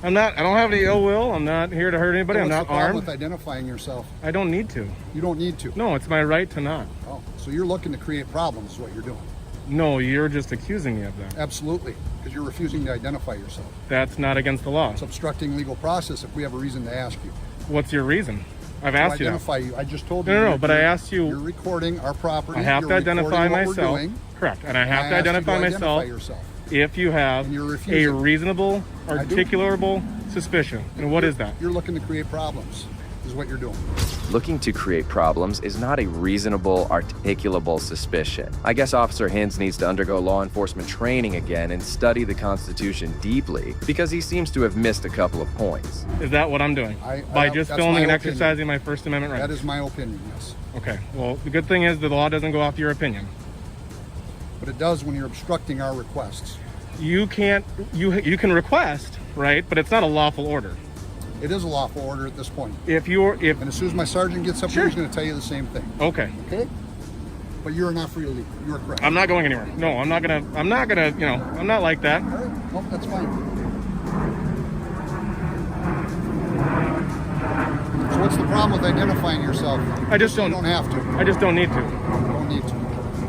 I don't have any ill will. I'm not here to hurt anybody. So I'm what's not the problem armed. with identifying yourself? I don't need to. You don't need to? No, it's my right to not. Oh, so you're looking to create problems is what you're doing? No, you're just accusing me of that. Absolutely, because you're refusing to identify yourself. That's not against the law. It's obstructing legal process if we have a reason to ask you. What's your reason? I've asked to you identify you. I just told you. No, but I asked you. You're recording our property. I have to identify myself. Correct, and I have to identify myself. Yourself. If you have a reasonable, articulable suspicion. And what is that? You're looking to create problems, is what you're doing. Looking to create problems is not a reasonable, articulable suspicion. I guess Officer Hins needs to undergo law enforcement training again and study the Constitution deeply, because he seems to have missed a couple of points. Is that what I'm doing? By just filming and exercising my First Amendment rights? That is my opinion, yes. Okay, well, the good thing is the law doesn't go off your opinion. But it does when you're obstructing our requests. You can't, you can request, right? But it's not a lawful order. It is a lawful order at this point. And as soon as my sergeant gets up here, he's going to tell you the same thing. Okay. Okay? But you're not free to leave. You are correct. I'm not going anywhere. No, I'm not gonna, I'm not like that. All right. Well, that's fine. So what's the problem with identifying yourself? I just don't. You don't have to. I just don't need to. You don't need to.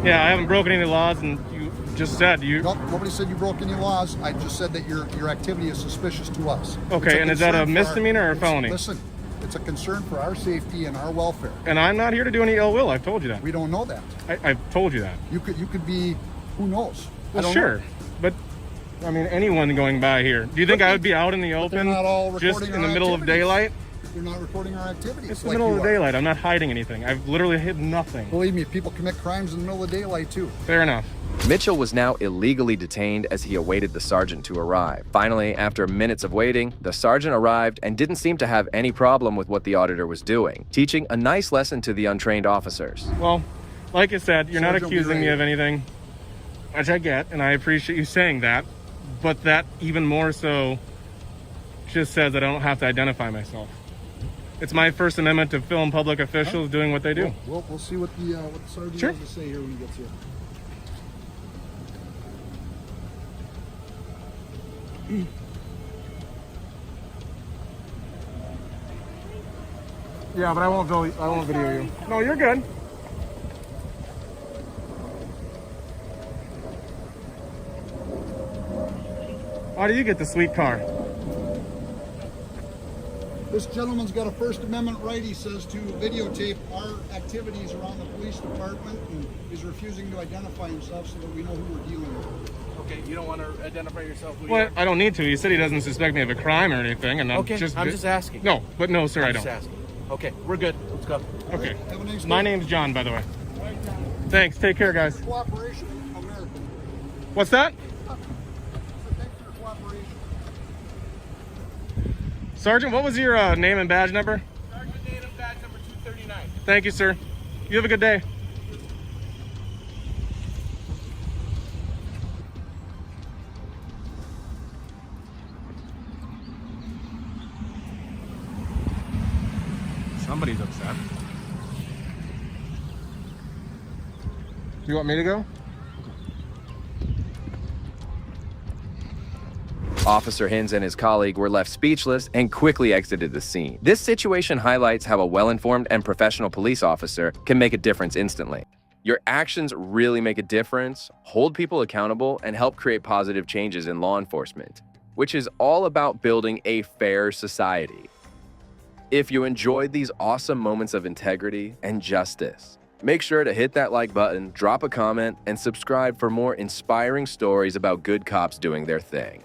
Yeah, I haven't broken any laws, and you just said you. Nope, nobody said you broke any laws. I just said that your activity is suspicious to us. Okay, and is that a misdemeanor or a felony? Listen, it's a concern for our safety and our welfare. And I'm not here to do any ill will. I've told you that. We don't know that. I've told you that. You could be, who knows? Well, sure, but I mean, anyone going by here. Do you think I would be out in the open, not all just in the middle of activities. daylight? They're not recording our activities. It's the middle of the daylight. I'm not hiding anything. I've literally hid nothing. Believe me, people commit crimes in the middle of the daylight too. Fair enough. Mitchell was now illegally detained as he awaited the sergeant to arrive. Finally, after minutes of waiting, the sergeant arrived and didn't seem to have any problem with what the auditor was doing, teaching a nice lesson to the untrained officers. Well, like I said, you're not Sergeant, accusing me of anything, which I get, and I appreciate you saying that, but that even more so just says that I don't have to identify myself. It's my First Amendment to film public officials doing what they do. We'll see what the sergeant has to say here when he gets here. Yeah, but I won't video you. No, you're good. How do you get the sweet car? This gentleman's got a First Amendment right, he says, to videotape our activities around the police department, and he's refusing to identify himself so that we know who we're dealing with. Okay, you don't want to identify yourself? Well, I don't need to. He said he doesn't suspect me of a crime or anything, and I'm just asking. No, but no, sir, I don't. Just asking. Okay, we're good. Let's go. Okay. My name's John, by the way. Thanks. Take care, guys. Cooperation, American. What's that? Thanks for your cooperation. Sergeant, what was your name and badge number? Sergeant Data, badge number 239. Thank you, sir. You have a good day. Somebody's a Do you want me to go? Officer Hinz and his colleague were left speechless and quickly exited the scene. This situation highlights how a well-informed and professional police officer can make a difference instantly. Your actions really make a difference, hold people accountable, and help create positive changes in law enforcement, which is all about building a fair society. If you enjoyed these awesome moments of integrity and justice, make sure to hit that like button, drop a comment, and subscribe for more inspiring stories about good cops doing their thing.